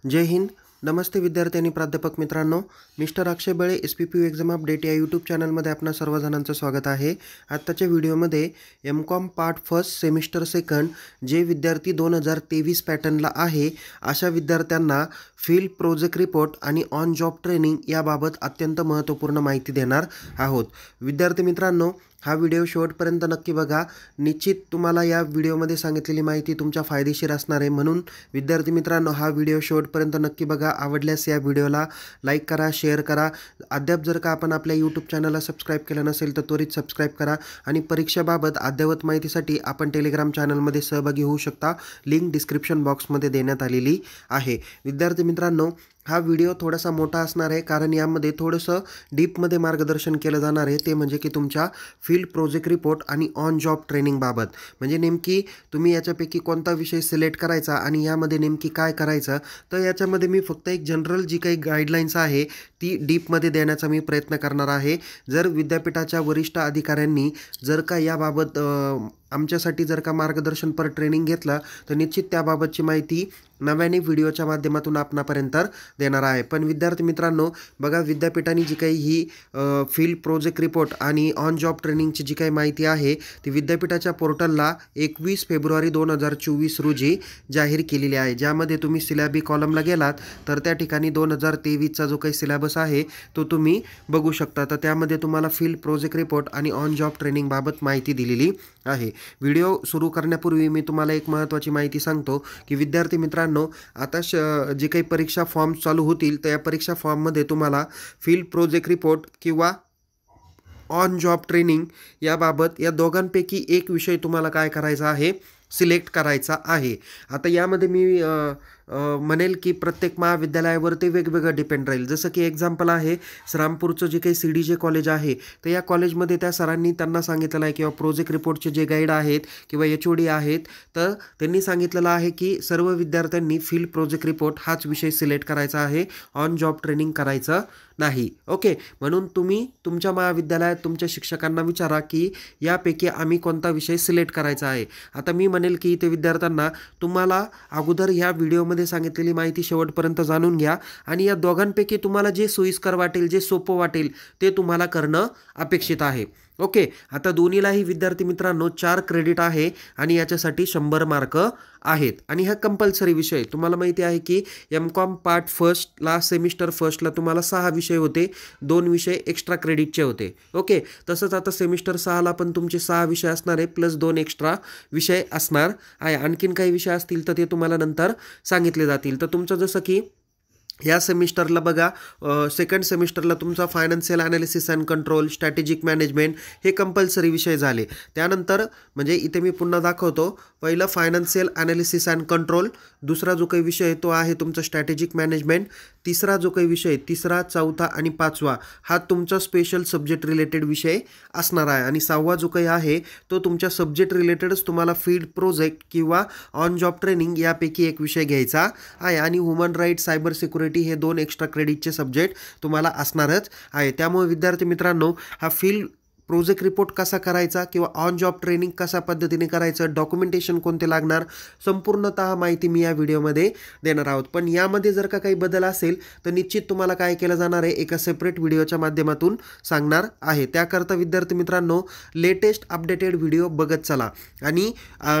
जय हिंद. नमस्ते विद्यार्थी आणि प्राध्यापक मित्रांनो. मिस्टर अक्षय बळे SPPU एक्झाम अपडेट या यूट्यूब चॅनलमध्ये आपणा सर्वजणांचं स्वागत आहे. आत्ताच्या व्हिडिओमध्ये M.Com part first semester second जे विद्यार्थी 2023 पॅटर्नला आहे अशा विद्यार्थ्यांना फील्ड प्रोजेक्ट रिपोर्ट आणि ऑन जॉब ट्रेनिंग याबाबत अत्यंत महत्त्वपूर्ण माहिती देणार आहोत. विद्यार्थी मित्रांनो, हा व्हिडिओ शेवटपर्यंत नक्की बघा. निश्चित तुम्हाला या व्हिडिओमध्ये सांगितलेली माहिती तुमच्या फायदेशीर असणार आहे. म्हणून विद्यार्थी मित्रांनो, हा व्हिडिओ शेवटपर्यंत नक्की बघा. आवडल्यास या व्हिडिओला लाईक करा, शेअर करा. अद्याप जर का आपण आपल्या यूट्यूब चॅनलला सबस्क्राईब केलं नसेल तर त्वरित सबस्क्राईब करा. आणि परीक्षेबाबत अद्ययावत माहितीसाठी आपण टेलिग्राम चॅनलमध्ये सहभागी होऊ शकता. लिंक डिस्क्रिप्शन बॉक्समध्ये देण्यात आलेली आहे. विद्यार्थी मित्रांनो, हा व्हिडिओ थोडासा मोठा असणार आहे कारण यामध्ये थोडंसं डीपमध्ये मार्गदर्शन केलं जाणार आहे. ते म्हणजे की तुमच्या फील्ड प्रोजेक्ट रिपोर्ट आणि ऑन जॉब ट्रेनिंगबाबत. म्हणजे नेमकी तुम्ही याच्यापैकी कोणता विषय सिलेक्ट करायचा आणि यामध्ये नेमकी काय करायचं. तर याच्यामध्ये मी फक्त एक जनरल जी काही गाईडलाईन्स आहे ती डीपमध्ये देण्याचा मी प्रयत्न करणार आहे. जर विद्यापीठाच्या वरिष्ठ अधिकाऱ्यांनी जर का याबाबत आमच्यासाठी जर का मार्गदर्शनपर ट्रेनिंग घेतला तर निश्चित त्याबाबतची माहिती नव्याने व्हिडिओच्या माध्यमातून आपणापर्यंत देणार आहे. पण विद्यार्थी मित्रांनो बघा, विद्यापीठाने जी काही ही फील्ड प्रोजेक्ट रिपोर्ट आणि ऑन जॉब ट्रेनिंगची जी काही माहिती आहे ती विद्यापीठाच्या पोर्टलला 21 फेब्रुवारी 2024 रोजी जाहीर केलेली आहे. ज्यामध्ये तुम्ही सिलॅबी कॉलमला गेलात तर त्या ठिकाणी 2023चा जो काही सिलेबस आहे तो तुम्ही बघू शकता. तर त्यामध्ये तुम्हाला फील्ड प्रोजेक्ट रिपोर्ट आणि ऑन जॉब ट्रेनिंगबाबत माहिती दिलेली आहे. व्हिडिओ सुरू करण्यापूर्वी मी तुम्हाला एक महत्त्वाची माहिती सांगतो की विद्यार्थी मित्रांनो, आता जे काही परीक्षा फॉर्म चालू होतील तर या परीक्षा फॉर्ममध्ये तुम्हाला फील्ड प्रोजेक्ट रिपोर्ट किंवा ऑन जॉब ट्रेनिंग याबाबत या दोघांपैकी एक विषय तुम्हाला काय करायचा आहे, सिलेक्ट करायचा आहे. आता यामध्ये मी म्हणेल की प्रत्येक महाविद्यालयावर ते वेगवेगळं डिपेंड राहील. जसं की एक्झाम्पल आहे श्रामपूरचं जे काही CDJ कॉलेज आहे तर या कॉलेजमध्ये त्या सरांनी त्यांना सांगितलेलं आहे किंवा प्रोजेक्ट रिपोर्टचे जे गाईड आहेत किंवा HOD आहेत तर त्यांनी सांगितलेलं आहे की सर्व विद्यार्थ्यांनी फील्ड प्रोजेक्ट रिपोर्ट हाच विषय सिलेक्ट करायचा आहे, ऑन जॉब ट्रेनिंग करायचं नाही. ओके, म्हणून तुम्ही तुमच्या महाविद्यालयात तुमच्या शिक्षकांना विचारा की यापैकी आम्ही कोणता विषय सिलेक्ट करायचा आहे. आता मी म्हणेल की ते विद्यार्थ्यांना तुम्हाला अगोदर ह्या व्हिडिओमध्ये सांगितलेली माहिती शेवटपर्यंत जाणून घ्या आणि या दोघांपैकी तुम्हाला जे सोयीस्कर वाटेल, जे सोपं वाटेल ते तुम्हाला करणं अपेक्षित आहे. ओके, आता दोन्हीलाही विद्यार्थी मित्रांनो 4 क्रेडिट आहे आणि याच्यासाठी 100 मार्क आहेत. आणि हा कंपल्सरी विषय. तुम्हाला माहिती आहे की M.Com पार्ट फर्स्टला सेमिस्टर फर्स्टला तुम्हाला 6 विषय होते, 2 विषय एक्स्ट्रा क्रेडिटचे होते. ओके, तसंच आता सेमिस्टर 6ला पण तुमचे 6 विषय असणार आहे प्लस 2 एक्स्ट्रा विषय असणार आहे. आणखीन काही विषय असतील तर ते तुम्हाला नंतर सांगितले जातील. तर तुमचं जसं की या सेमिस्टरला बघा, सेकंड सेमिस्टरला तुमचा financial analysis and control, strategic management हे कंपल्सरी विषय झाले. त्यानंतर म्हणजे इथे मी पुन्हा दाखवतो. पहिलं फायनान्शियल ॲनालिसिस अँड कंट्रोल, दुसरा जो काही विषय तो आहे तुमचा स्ट्रॅटेजिक मॅनेजमेंट, तिसरा जो काही विषय, तिसरा, चौथा आणि पाचवा हा तुमचा स्पेशल सब्जेक्ट रिलेटेड विषय असणार आहे. आणि 6वा जो काही आहे तो तुमच्या सब्जेक्ट रिलेटेडच तुम्हाला फील्ड प्रोजेक्ट किंवा ऑन जॉब ट्रेनिंग यापैकी एक विषय घ्यायचा आहे. आणि ह्युमन राईट, सायबर सिक्युरिटी हे 2 एक्स्ट्रा क्रेडिटचे सब्जेक्ट तुम्हाला असणारच आहे. त्यामुळे विद्यार्थी मित्रांनो, हा फील्ड प्रोजेक्ट रिपोर्ट कसा करायचा किंवा ऑन जॉब ट्रेनिंग कशा पद्धतीने करायचं, डॉक्युमेंटेशन कोणते लागणार, संपूर्णतः माहिती मी या व्हिडिओमध्ये देणार आहोत. पण यामध्ये जर का काही बदल असेल तर निश्चित तुम्हाला काय केलं जाणार आहे, एका सेपरेट व्हिडिओच्या माध्यमातून सांगणार आहे. त्याकरता विद्यार्थी मित्रांनो लेटेस्ट अपडेटेड व्हिडिओ बघत चला. आणि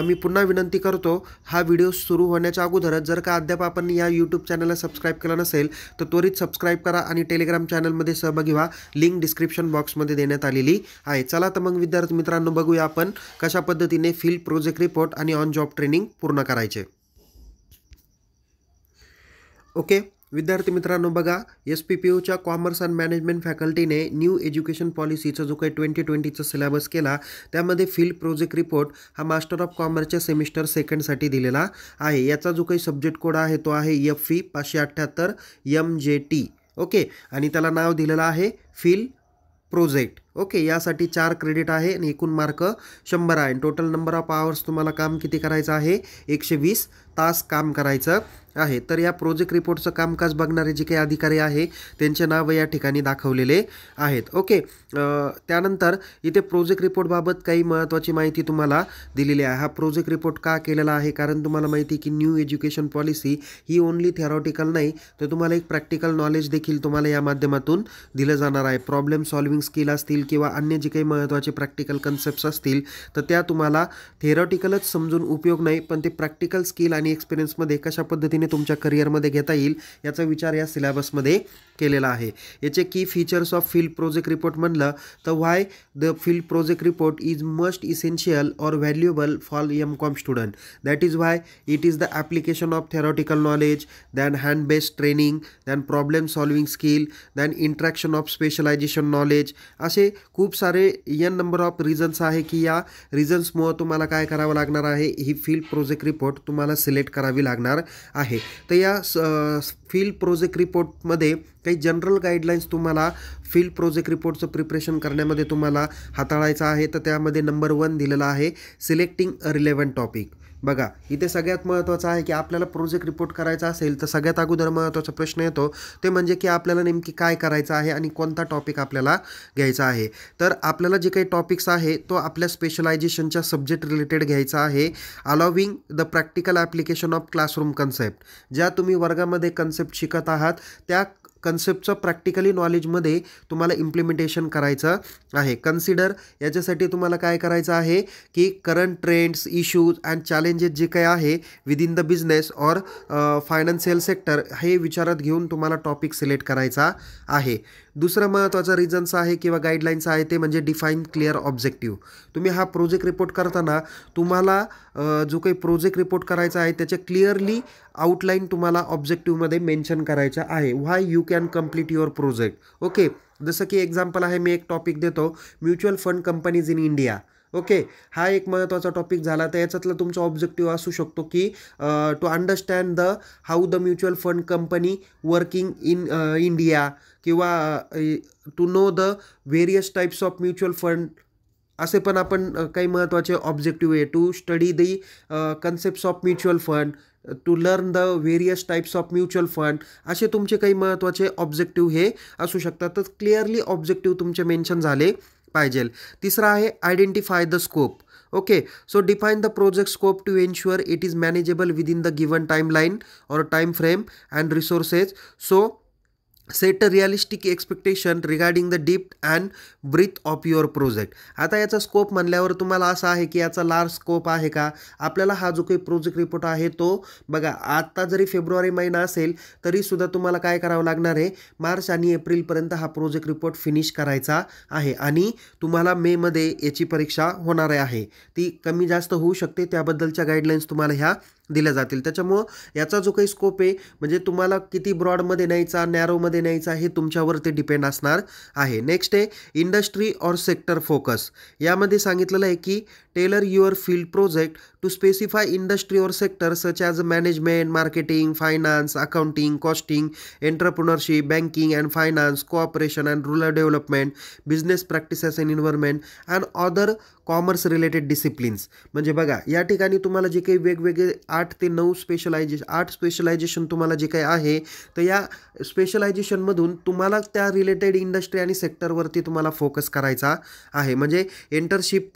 मी पुन्हा विनंती करतो, हा व्हिडिओ सुरू होण्याच्या अगोदरच जर का अद्याप आपण या यूट्यूब चॅनलला सबस्क्राईब केलं नसेल तर त्वरित सबस्क्राईब करा आणि टेलिग्राम चॅनलमध्ये सहभागी व्हा. लिंक डिस्क्रिप्शन बॉक्समध्ये देण्यात आलेली आहे. चला तर मग विद्यार्थी मित्रांनो बघूया आपण कशा पद्धतीने फील्ड प्रोजेक्ट रिपोर्ट आणि ऑन जॉब ट्रेनिंग पूर्ण करायचे. ओके विद्यार्थी मित्रांनो बघा, SPPUच्या कॉमर्स अँड मॅनेजमेंट फॅकल्टीने न्यू एज्युकेशन पॉलिसीचा जो काही 2020चा सिलेबस केला त्यामध्ये फील्ड प्रोजेक्ट रिपोर्ट हा मास्टर ऑफ कॉमर्सच्या सेमिस्टर सेकंडसाठी दिलेला आहे. याचा जो काही सब्जेक्ट कोड आहे तो आहे FE 578 MJT. ओके, आणि त्याला नाव दिलेलं आहे फील्ड प्रोजेक्ट. ओके, यासाठी 4 क्रेडिट आहे आणि एकूण मार्क 100 आहे. टोटल नंबर ऑफ आवर्स तुम्हाला काम किती करायचं आहे, 120 तास काम करायचं आहे. तर या प्रोजेक्ट रिपोर्टचं कामकाज बघणारे जे काही अधिकारी आहे त्यांचे नाव या ठिकाणी दाखवलेले आहेत. ओके, त्यानंतर इथे प्रोजेक्ट रिपोर्टबाबत काही महत्त्वाची माहिती तुम्हाला दिलेली आहे. हा प्रोजेक्ट रिपोर्ट का केलेला आहे, कारण तुम्हाला माहिती आहे की न्यू एज्युकेशन पॉलिसी ही ओन्ली थेरॉटिकल नाही, तर तुम्हाला एक प्रॅक्टिकल नॉलेज देखील तुम्हाला या माध्यमातून दिलं जाणार आहे. प्रॉब्लेम सॉल्विंग स्किल असतील किंवा अन्य जे काही महत्त्वाचे प्रॅक्टिकल कन्सेप्ट्स असतील तर त्या तुम्हाला थेरॉटिकलच समजून उपयोग नाही, पण ते प्रॅक्टिकल स्किल आणि एक्सपिरियन्समध्ये कशा पद्धतीने तुमच्या करिअरमध्ये घेता येईल याचा विचार या सिलेबसमध्ये केलेला आहे. याचे key features of field project report म्हणलं तर why the field project report is must essential और valuable for MCOM student. That is why it is the application of theoretical knowledge, then hand based training, then problem solving skill, then interaction of specialisation knowledge. असे खूप सारे number of reasons आहे की या रिझन्समुळं तुम्हाला काय करावं लागणार आहे, ही फील्ड प्रोजेक्ट रिपोर्ट तुम्हाला सिलेक्ट करावी लागणार आहे. तर या फील्ड प्रोजेक्ट रिपोर्टमध्ये काही जनरल गाईडलाईन्स तुम्हाला फील्ड प्रोजेक्ट रिपोर्टचं प्रिपरेशन करण्यामध्ये तुम्हाला हाताळायचं आहे. तर त्यामध्ये नंबर 1 दिलेला आहे, सिलेक्टिंग अ रिलेव्हंट टॉपिक. बघा इथे सगळ्यात महत्त्वाचं आहे की आपल्याला प्रोजेक्ट रिपोर्ट करायचा असेल तर सगळ्यात अगोदर महत्त्वाचा प्रश्न येतो ते म्हणजे की आपल्याला नेमकी काय करायचं आहे आणि कोणता टॉपिक आपल्याला घ्यायचा आहे. तर आपल्याला जे काही टॉपिक्स आहे तो आपल्या स्पेशलायझेशनच्या सब्जेक्ट रिलेटेड घ्यायचा आहे. Allowing the practical application of classroom concept. ज्या तुम्ही वर्गामध्ये कन्सेप्ट शिकत आहात त्या कन्सेप्टचं प्रॅक्टिकली नॉलेजमध्ये तुम्हाला इम्प्लिमेंटेशन करायचं आहे. कन्सिडर याच्यासाठी तुम्हाला काय करायचं आहे की current trends, issues and challenges जे काही आहे within the business or financial sector हे विचारात घेऊन तुम्हाला टॉपिक सिलेक्ट करायचा आहे. दुसरं महत्त्वाचं रिझन्स आहे किंवा गाईडलाईन्स आहे ते म्हणजे डिफाईन क्लिअर ऑब्जेक्टिव्ह. तुम्ही हा प्रोजेक्ट रिपोर्ट करताना तुम्हाला जो काही प्रोजेक्ट रिपोर्ट करायचा आहे त्याचे क्लिअरली आउटलाईन तुम्हाला ऑब्जेक्टिव्हमध्ये मेन्शन करायचं आहे. Why you can complete your project. Okay, जसं की एक्झाम्पल आहे, मी एक टॉपिक देतो, mutual fund companies in India. Okay, हा एक महत्त्वाचा टॉपिक झाला. तर याच्यातलं तुमचा ऑब्जेक्टिव्ह असू शकतो की to understand the how the mutual fund company working in India किंवा to know the various types of mutual fund. असे पण आपण काही महत्त्वाचे ऑब्जेक्टिव्ह आहे. To study the concepts of mutual fund, to learn the various types of mutual fund. असे तुमचे काही महत्त्वाचे ऑब्जेक्टिव्ह हे असू शकतात. तर क्लिअरली ऑब्जेक्टिव्ह तुमचे मेन्शन झाले पाहिजे. तिसरा आहे identify the scope. Okay, so define the project scope to ensure it is manageable within the given timeline और time frame and resources. So set a realistic expectation regarding the depth and breath of your project. आता याचा scope म्हणल्यावर तुम्हाला असं आहे की याचा large scope आहे का. आपल्याला हा जो काही प्रोजेक्ट रिपोर्ट आहे तो बघा आत्ता जरी फेब्रुवारी महिना असेल तरीसुद्धा तुम्हाला काय करावं लागणार आहे, मार्च आणि एप्रिलपर्यंत हा प्रोजेक्ट रिपोर्ट फिनिश करायचा आहे आणि तुम्हाला मेमध्ये याची परीक्षा होणार आहे. ती कमी जास्त होऊ शकते, त्याबद्दलच्या गाईडलाईन्स तुम्हाला ह्या दिल्या जातील. त्याच्यामुळं याचा जो काही स्कोप आहे म्हणजे तुम्हाला किती ब्रॉडमध्ये न्यायचा, नॅरोमध्ये न्यायचा हे तुमच्यावरती डिपेंड असणार आहे. नेक्स्ट आहे इंडस्ट्री और सेक्टर फोकस. यामध्ये सांगितलेलं आहे की tailor your field project to specify industry और sector such as management, marketing, finance, accounting, costing, entrepreneurship, banking and finance, cooperation and rural development, business practices and environment and other commerce related disciplines. म्हणजे बघा या ठिकाणी तुम्हाला जे काही वेगवेगळे 8 ते 9 स्पेशलायझेशन तुम्हाला जे काही आहे तर या स्पेशलायझेशनमधून तुम्हाला त्या रिलेटेड इंडस्ट्री आणि सेक्टरवरती तुम्हाला फोकस करायचा आहे. म्हणजे एंटरशिप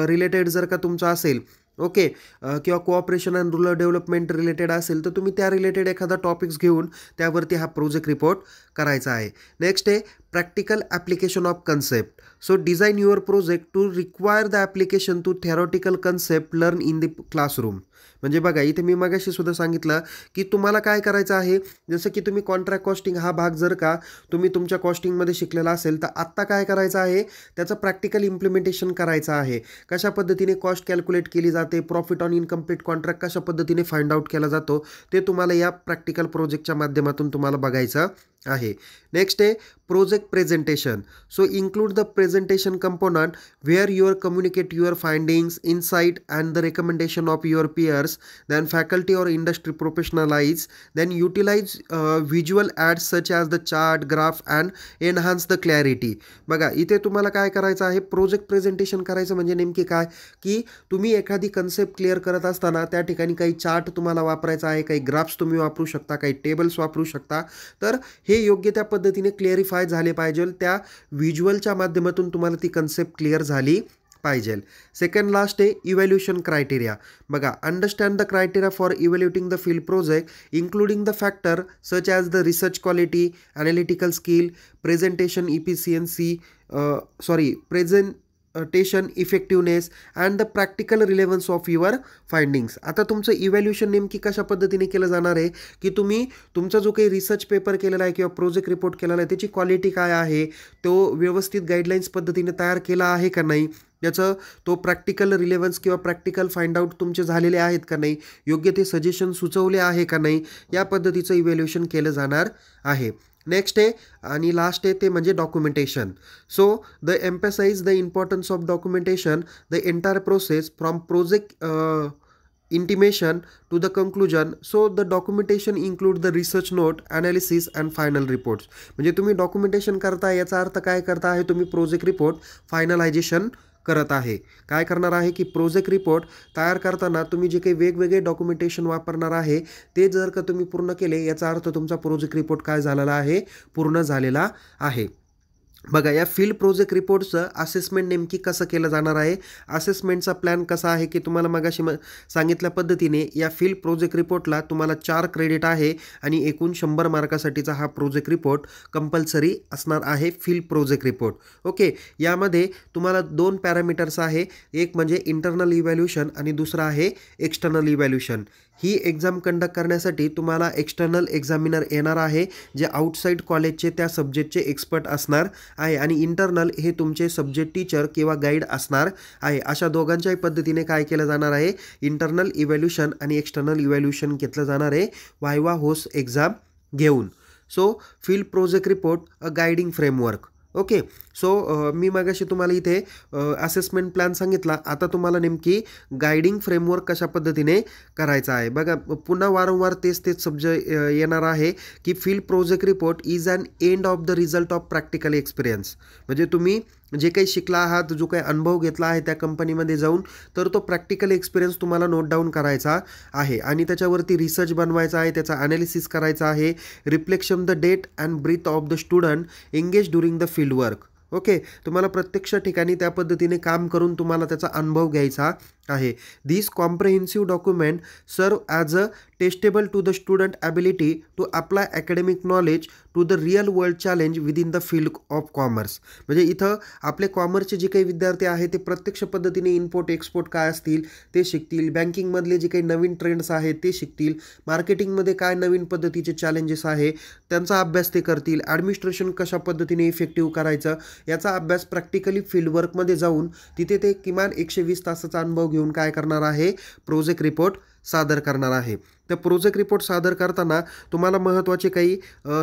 रिलेटेड जर का तुमचं असेल ओके किंवा cooperation and rural development related असेल तर तुम्ही त्या रिलेटेड एखादा टॉपिक्स घेऊन त्यावरती हा प्रोजेक्ट रिपोर्ट करायचा आहे. नेक्स्ट आहे practical application of concept. So design your project to require the application to theoretical concept learn in the classroom. म्हणजे बघा इथे मी मगाशी सुद्धा सांगितलं की तुम्हाला काय करायचं आहे, जसं की तुम्ही कॉन्ट्रॅक्ट कॉस्टिंग हा भाग जर का तुम्ही तुमच्या कॉस्टिंगमध्ये शिकलेला असेल तर आत्ता काय करायचं आहे, त्याचं प्रॅक्टिकल इम्प्लिमेंटेशन करायचं आहे. कशा पद्धतीने कॉस्ट कॅल्क्युलेट केली जाते, प्रॉफिट ऑन इनकम्प्लीट कॉन्ट्रॅक्ट कशा पद्धतीने फाइंड आउट केला जातो ते तुम्हाला या प्रॅक्टिकल प्रोजेक्टच्या माध्यमातून तुम्हाला बघायचं आहे. नेक्स्ट आहे project presentation. So include the presentation component where you communicate your findings, insight and the recommendation of your peers, then faculty or industry professionals, then utilize visual aids such as the chart, graph and enhance the clarity. बघा इथे तुम्हाला काय करायचं आहे, project presentation करायचं म्हणजे नेमकी काय की तुम्ही एखादी कन्सेप्ट क्लिअर करत असताना त्या ठिकाणी काही चार्ट तुम्हाला वापरायचा आहे, काही ग्राफ्स तुम्ही वापरू शकता, काही टेबल्स वापरू शकता. तर हे योग्य त्या पद्धतीने क्लिअरिफाय झाले पाहिजे, त्या व्हिज्युअलच्या माध्यमातून तुम्हाला ती कन्सेप्ट क्लिअर झाली पाहिजे. सेकंड लास्ट आहे इव्हॅल्युएशन क्रायटेरिया. बघा understand the criteria for evaluating the field project including the factor such as the research quality, analytical skill, presentation efficiency presentation effectiveness and the practical relevance of your findings. आता तुमचं evaluation नेमकी कशा पद्धतीने केलं जाणार आहे की तुम्ही तुमचा जो काही रिसर्च पेपर केलेला आहे किंवा प्रोजेक्ट रिपोर्ट केलेला आहे त्याची क्वालिटी काय आहे, तो व्यवस्थित गाईडलाईन्स पद्धतीने तयार केला आहे का नाही, याचं तो प्रॅक्टिकल रिलेव्हन्स किंवा प्रॅक्टिकल फाइंड आउट तुमचे झालेले आहेत का नाही, योग्य ते सजेशन सुचवले आहे का नाही, या पद्धतीचं इव्हॅल्युएशन केलं जाणार आहे. नेक्स्ट आहे आणि लास्ट आहे ते म्हणजे documentation. So the emphasise the importance of documentation the entire process from project intimation to the conclusion. So the documentation include the research note, analysis and final reports. म्हणजे तुम्ही डॉक्युमेंटेशन करता याचा अर्थ काय करता आहे, तुम्ही प्रोजेक्ट रिपोर्ट फायनलायझेशन करत आहे. काय करणार आहे की प्रोजेक्ट रिपोर्ट तयार करताना तुम्ही जे काही वेगवेगळे डॉक्युमेंटेशन वापरणार आहे ते जर का तुम्ही पूर्ण केले याचा अर्थ तुमचा प्रोजेक्ट रिपोर्ट काय झालेला आहे, पूर्ण झालेला आहे. बघा या फील्ड प्रोजेक्ट रिपोर्टचं असेसमेंट नेमकी कसं केलं जाणार आहे, असेसमेंटचा प्लॅन कसा आहे की तुम्हाला मगाशी सांगितल्या पद्धतीने या फील्ड प्रोजेक्ट रिपोर्टला तुम्हाला 4 क्रेडिट आहे आणि एकूण 100 मार्कासाठीचा हा प्रोजेक्ट रिपोर्ट कंपल्सरी असणार आहे, फील्ड प्रोजेक्ट रिपोर्ट. ओके, यामध्ये तुम्हाला 2 पॅरामीटर्स आहे, एक म्हणजे इंटरनल इव्हॅल्युएशन आणि दुसरा आहे एक्सटर्नल इव्हॅल्युएशन. ही एक्झाम कंडक्ट करण्यासाठी तुम्हाला एक्सटर्नल एक्झामिनर येणार आहे जे आउटसाईड कॉलेजचे त्या सब्जेक्टचे एक्सपर्ट असणार आहे आणि इंटरनल हे तुमचे सब्जेक्ट टीचर किंवा गाईड असणार आहे. अशा दोघांच्याही पद्धतीने काय केलं जाणार आहे, इंटरनल इव्हॅल्युएशन आणि एक्सटर्नल इव्हॅल्युएशन घेतलं जाणार आहे वायवा होस एक्झाम घेऊन. सो फील्ड प्रोजेक्ट रिपोर्ट अ गायडिंग फ्रेमवर्क. ओके, सो मी मगाशी तुम्हाला इथे असेसमेंट प्लॅन सांगितला, आता तुम्हाला नेमकी गायडिंग फ्रेमवर्क कशा पद्धतीने करायचा आहे. बघा पुन्हा वारंवार तेच शब्द येणार आहे की field project report is an end of the result of practical experience. म्हणजे तुम्ही जे काही शिकला आहात, जो काही अनुभव घेतला आहे त्या कंपनीमध्ये जाऊन, तर तो प्रॅक्टिकल एक्सपिरियन्स तुम्हाला नोट डाऊन करायचा आहे आणि त्याच्यावरती रिसर्च बनवायचा आहे, त्याचा ॲनालिसिस करायचा आहे. Reflection the date and breath of the student engage during the field work. Okay, तुम्हाला प्रत्यक्ष ठिकाणी त्या पद्धतीने काम करून तुम्हाला त्याचा अनुभव घ्यायचा आहे. This comprehensive document serve as a testable to the student ability to apply academic knowledge to the real world challenge within the field of commerce. म्हणजे इथं आपले कॉमर्सचे जे काही विद्यार्थी आहेत ते प्रत्यक्ष पद्धतीने इम्पोर्ट एक्सपोर्ट काय असतील ते शिकतील, बँकिंगमधले जे काही नवीन ट्रेंड्स आहेत ते शिकतील, मार्केटिंगमध्ये काय नवीन पद्धतीचे चॅलेंजेस आहे त्यांचा अभ्यास ते करतील, ॲडमिनिस्ट्रेशन कशा पद्धतीने इफेक्टिव्ह करायचं याचा अभ्यास प्रॅक्टिकली फील्डवर्कमध्ये जाऊन तिथे ते किमान 120 तासाचा अनुभव घेऊन काय करणार आहे, प्रोजेक्ट रिपोर्ट सादर करणार आहे. तर प्रोजेक्ट रिपोर्ट सादर करताना तुम्हाला महत्त्वाचे काही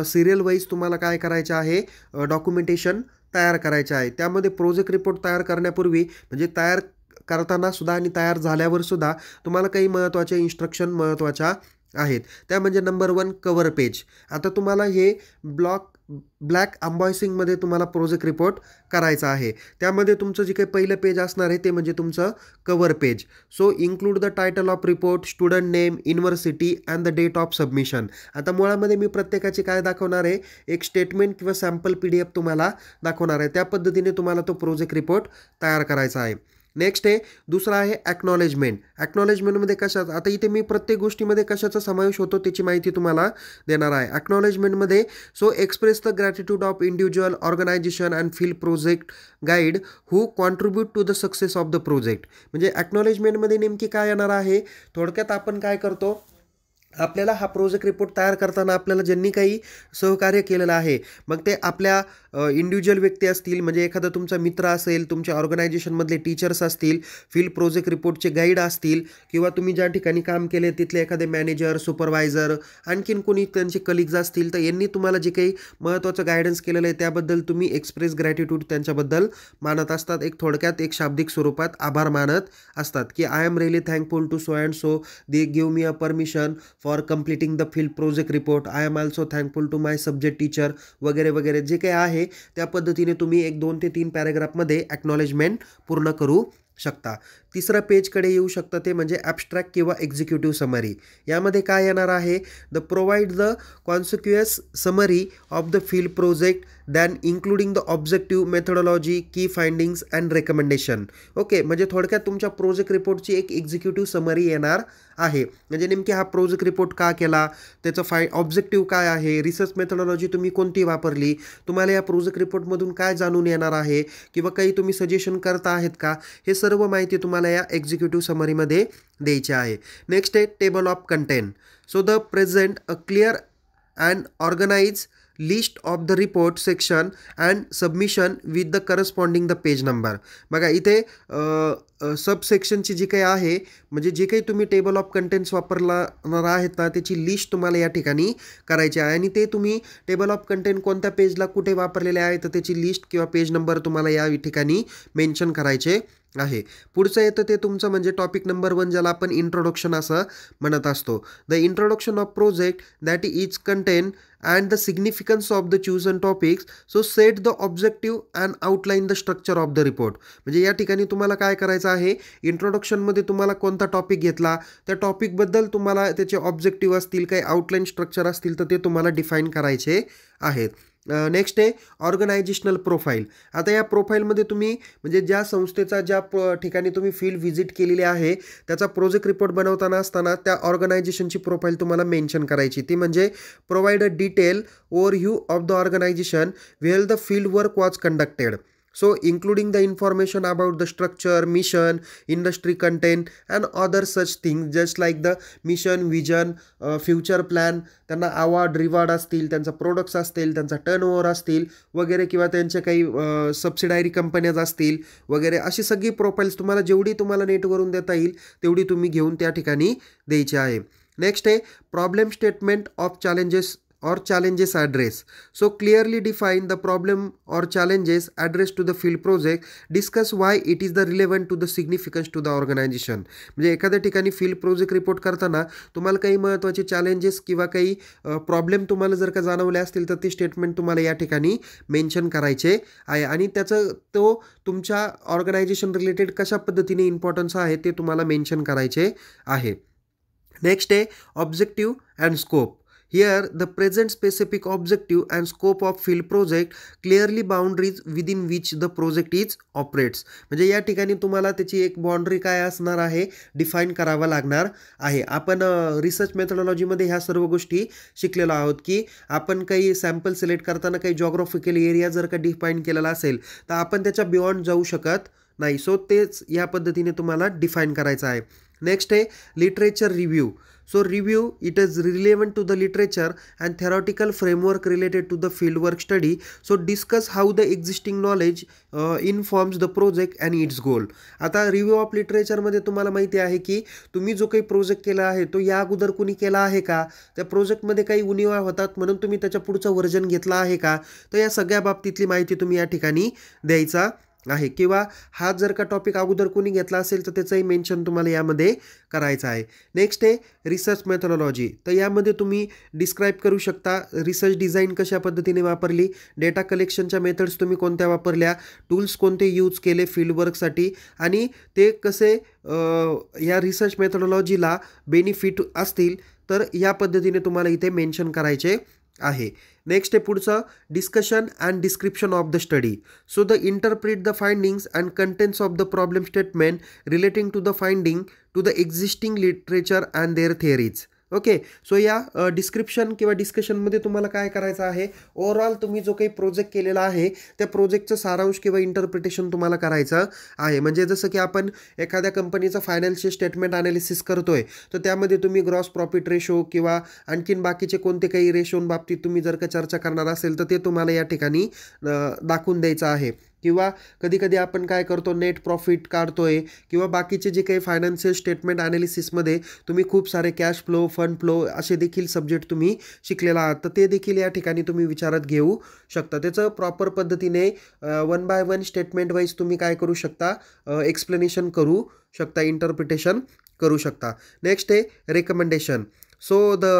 सिरियल वाईज तुम्हाला काय करायचे आहे, डॉक्युमेंटेशन तयार करायचे आहे. त्यामध्ये प्रोजेक्ट रिपोर्ट तयार करण्यापूर्वी म्हणजे तयार करताना सुद्धा आणि तयार झाल्यावर सुद्धा तुम्हाला काही महत्त्वाचे इन्स्ट्रक्शन महत्त्वाच्या आहेत. त्या म्हणजे नंबर 1 कव्हर पेज. आता तुम्हाला हे ब्लॅक एम्बॉसिंगमध्ये तुम्हाला प्रोजेक्ट रिपोर्ट करायचा आहे. त्यामध्ये तुमचं जे काही पहिलं पेज असणार आहे ते म्हणजे तुमचं cover page. So include the title of report, student name, university and the date of submission. आता मुळामध्ये मी प्रत्येकाची काय दाखवणार आहे, एक स्टेटमेंट किंवा सॅम्पल PDF तुम्हाला दाखवणार आहे. त्या पद्धतीने तुम्हाला तो प्रोजेक्ट रिपोर्ट तयार करायचा आहे. नेक्स्ट आहे दुसरा आहे ॲक्नॉलेजमेंट. ॲक्नॉलेजमेंटमध्ये कशाचं, आता इथे मी प्रत्येक गोष्टीमध्ये कशाचा समावेश होतो त्याची माहिती तुम्हाला देणार आहे. ॲक्नॉलेजमेंटमध्ये so express the gratitude of individual, organization and field project guide who contribute to the success of the project. म्हणजे ॲक्नॉलेजमेंटमध्ये नेमकी काय येणार आहे, थोडक्यात आपण काय करतो, आपल्याला हा प्रोजेक्ट रिपोर्ट तयार करताना आपल्याला ज्यांनी काही सहकार्य केलेलं आहे, मग ते आपल्या इंडिव्हिज्युअल व्यक्ती असतील, म्हणजे एखादा तुमचा मित्र असेल, तुमच्या ऑर्गनायझेशनमधले टीचर्स असतील, फील्ड प्रोजेक्ट रिपोर्टचे गाईड असतील, किंवा तुम्ही ज्या ठिकाणी काम केले तिथले एखादे मॅनेजर, सुपरवायझर, आणखीन कोणी त्यांचे कलिग्ज असतील, तर यांनी तुम्हाला जे काही महत्त्वाचं गायडन्स केलेलं आहे त्याबद्दल तुम्ही एक्सप्रेस ग्रॅटिट्यूड त्यांच्याबद्दल मानत असतात. एक थोडक्यात एक शाब्दिक स्वरूपात आभार मानत असतात की I am really thankful to so and so, they give me a permission for completing the field project report, I am also thankful to my subject teacher, वगैरे वगैरे जे काही आहे त्या पद्धतीने तुम्ही एक 2 ते 3 पॅराग्राफमध्ये ॲक्नॉलेजमेंट पूर्ण करू शकता. तिसरं पेजकडे येऊ शकतं, ते म्हणजे ॲब्स्ट्रॅक्ट किंवा एक्झिक्युटिव्ह समरी. यामध्ये काय येणार आहे, the provide the conspicuous summary of the field project than including the objective, methodology, key findings and recommendation. Okay, म्हणजे थोडक्यात तुमच्या प्रोजेक्ट रिपोर्टची एक एक्झिक्युटिव्ह समरी येणार आहे. म्हणजे नेमकी हा प्रोजेक्ट रिपोर्ट का केला, त्याचं ऑब्जेक्टिव्ह काय आहे, रिसर्च मेथोडॉलॉजी तुम्ही कोणती वापरली, तुम्हाला या प्रोजेक्ट रिपोर्टमधून काय जाणून येणार आहे, किंवा काही तुम्ही सजेशन करता आहेत का, हे सर्व माहिती तुम्हाला या एक्झिक्युटिव्ह समरीमध्ये द्यायची आहे. नेक्स्ट आहे table of content. So the present a clear and organise list of the report section and submission with the corresponding the page number. बघा इथे सबसेक्शनची जी काही आहे, म्हणजे जे काही तुम्ही टेबल ऑफ कंटेंट्स वापरणार आहेत ना, त्याची लिस्ट तुम्हाला या ठिकाणी करायची आहे. आणि ते तुम्ही टेबल ऑफ कंटेंट कोणत्या पेजला कुठे वापरलेले आहे, तर त्याची लिस्ट किंवा पेज नंबर तुम्हाला या ठिकाणी मेन्शन करायचे आहे. पुढचं येतं ते तुमचं म्हणजे टॉपिक नंबर 1, ज्याला आपण इंट्रोडक्शन असं म्हणत असतो. The introduction of project that is content and the significance of the chosen topics. So set the objective and outline the structure of the report. म्हणजे या ठिकाणी तुम्हाला काय करायचं आहे, इंट्रोडक्शनमध्ये तुम्हाला कोणता टॉपिक घेतला, त्या टॉपिकबद्दल तुम्हाला त्याचे ऑब्जेक्टिव्ह असतील, काही आउटलाईन स्ट्रक्चर असतील, तर ते तुम्हाला डिफाईन करायचे आहेत. नेक्स्ट आहे ऑर्गनायझेशनल प्रोफाईल. आता या प्रोफाईलमध्ये तुम्ही म्हणजे ज्या संस्थेचा ज्या ठिकाणी तुम्ही फील्ड व्हिजिट केलेली आहे त्याचा प्रोजेक्ट रिपोर्ट बनवताना असताना त्या ऑर्गनायझेशनची प्रोफाईल तुम्हाला मेन्शन करायची. ती म्हणजे provide a detail overview of the organisation where the field work was conducted. So including the information about the structure, mission, industry content and other such things just like the mission, vision, future plan, त्यांना award reward असतील, त्यांचा products असतील, त्यांचा turnover असतील वगैरे, किंवा त्यांचे काही सबसिडायरी कंपन्याज असतील वगैरे, अशी सगळी प्रोफाईल्स तुम्हाला जेवढी तुम्हाला नेटवरून देता येईल तेवढी तुम्ही घेऊन त्या ठिकाणी द्यायची आहे. नेक्स्ट आहे problem statement of challenges or challenges address. So clearly define the problem or challenges addressed to the field project. Discuss why it is the relevant to the significance to the organization. म्हणजे एखाद्या ठिकाणी field project report करताना तुम्हाला काही महत्त्वाचे challenges किंवा काही problem तुम्हाला जर का जाणवले असतील तर ते स्टेटमेंट तुम्हाला या ठिकाणी मेन्शन करायचे आहे. आणि त्याचं तो तुमच्या ऑर्गनायझेशन रिलेटेड कशा पद्धतीने इम्पॉर्टन्स आहे ते तुम्हाला मेन्शन करायचे आहे. नेक्स्ट आहे objective and scope. Here, the present specific objective and scope of field project clearly boundaries within which the project is operates. म्हणजे या ठिकाणी तुम्हाला त्याची एक बाउंड्री काय असणार आहे, डिफाईन करावा लागणार आहे. आपण रिसर्च मेथोडॉलॉजीमध्ये ह्या सर्व गोष्टी शिकलेलो आहोत की आपण काही सॅम्पल सिलेक्ट करताना काही जॉग्राफिकल एरिया जर का डिफाईन केलेला असेल तर आपण त्याच्या बियॉन्ड जाऊ शकत नाही. सो तेच या पद्धतीने तुम्हाला डिफाईन करायचं आहे. नेक्स्ट आहे literature review. So review it is relevant to the literature and theoretical framework related to the fieldwork study. So discuss how the existing knowledge informs the project and its goal. आता review of लिटरेचरमध्ये तुम्हाला माहिती आहे की तुम्ही जो काही project केला आहे तो या अगोदर कुणी केला आहे का, त्या प्रोजेक्टमध्ये काही उणिवा होतात म्हणून तुम्ही त्याच्या पुढचं व्हर्जन घेतला आहे का, तर या सगळ्या बाबतीतली माहिती तुम्ही या ठिकाणी द्यायचा आहे. किंवा हा जर का टॉपिक अगोदर कोणी घेतला असेल तर त्याचंही मेन्शन तुम्हाला यामध्ये करायचं आहे. नेक्स्ट आहे रिसर्च मेथोडॉलॉजी. तर यामध्ये तुम्ही डिस्क्राईब करू शकता रिसर्च डिझाईन कशा पद्धतीने वापरली, डेटा कलेक्शनच्या मेथड्स तुम्ही कोणत्या वापरल्या, टूल्स कोणते यूज केले फील्डवर्कसाठी, आणि ते कसे या रिसर्च मेथोडॉलॉजीला बेनिफिट असतील, तर या पद्धतीने तुम्हाला इथे मेन्शन करायचे आहे. नेक्स्ट आहे पुढचं discussion and description of the study. So the interpret the findings and contents of the problem statement relating to the finding to the existing literature and their theories. Okay. So या description किंवा डिस्कशनमध्ये तुम्हाला काय करायचं आहे, overall तुम्ही जो काही प्रोजेक्ट केलेला आहे त्या प्रोजेक्टचं सारांश किंवा इंटरप्रिटेशन तुम्हाला करायचं आहे. म्हणजे जसं की आपण एखाद्या कंपनीचं फायनान्शियल स्टेटमेंट अनालिसिस करतोय, तर त्यामध्ये तुम्ही ग्रॉस प्रॉफिट रेशो किंवा आणखीन बाकीचे कोणते काही रेशोंबाबतीत तुम्ही जर का चर्चा करणार असेल तर ते तुम्हाला या ठिकाणी दाखवून द्यायचं आहे. किंवा कधी कधी आपण काय करतो, नेट प्रॉफिट काढतोय किंवा बाकीचे जे काही फायनान्शियल स्टेटमेंट अनालिसिसमध्ये तुम्ही खूप सारे कॅश फ्लो, फंड फ्लो असे देखील सब्जेक्ट तुम्ही शिकलेला आहात, तर ते देखील या ठिकाणी तुम्ही विचारात घेऊ शकता. त्याचं प्रॉपर पद्धतीने 1 बाय 1 स्टेटमेंट वाईज तुम्ही काय करू शकता, एक्सप्लेनेशन करू शकता, इंटरप्रिटेशन करू शकता. नेक्स्ट आहे recommendation. So the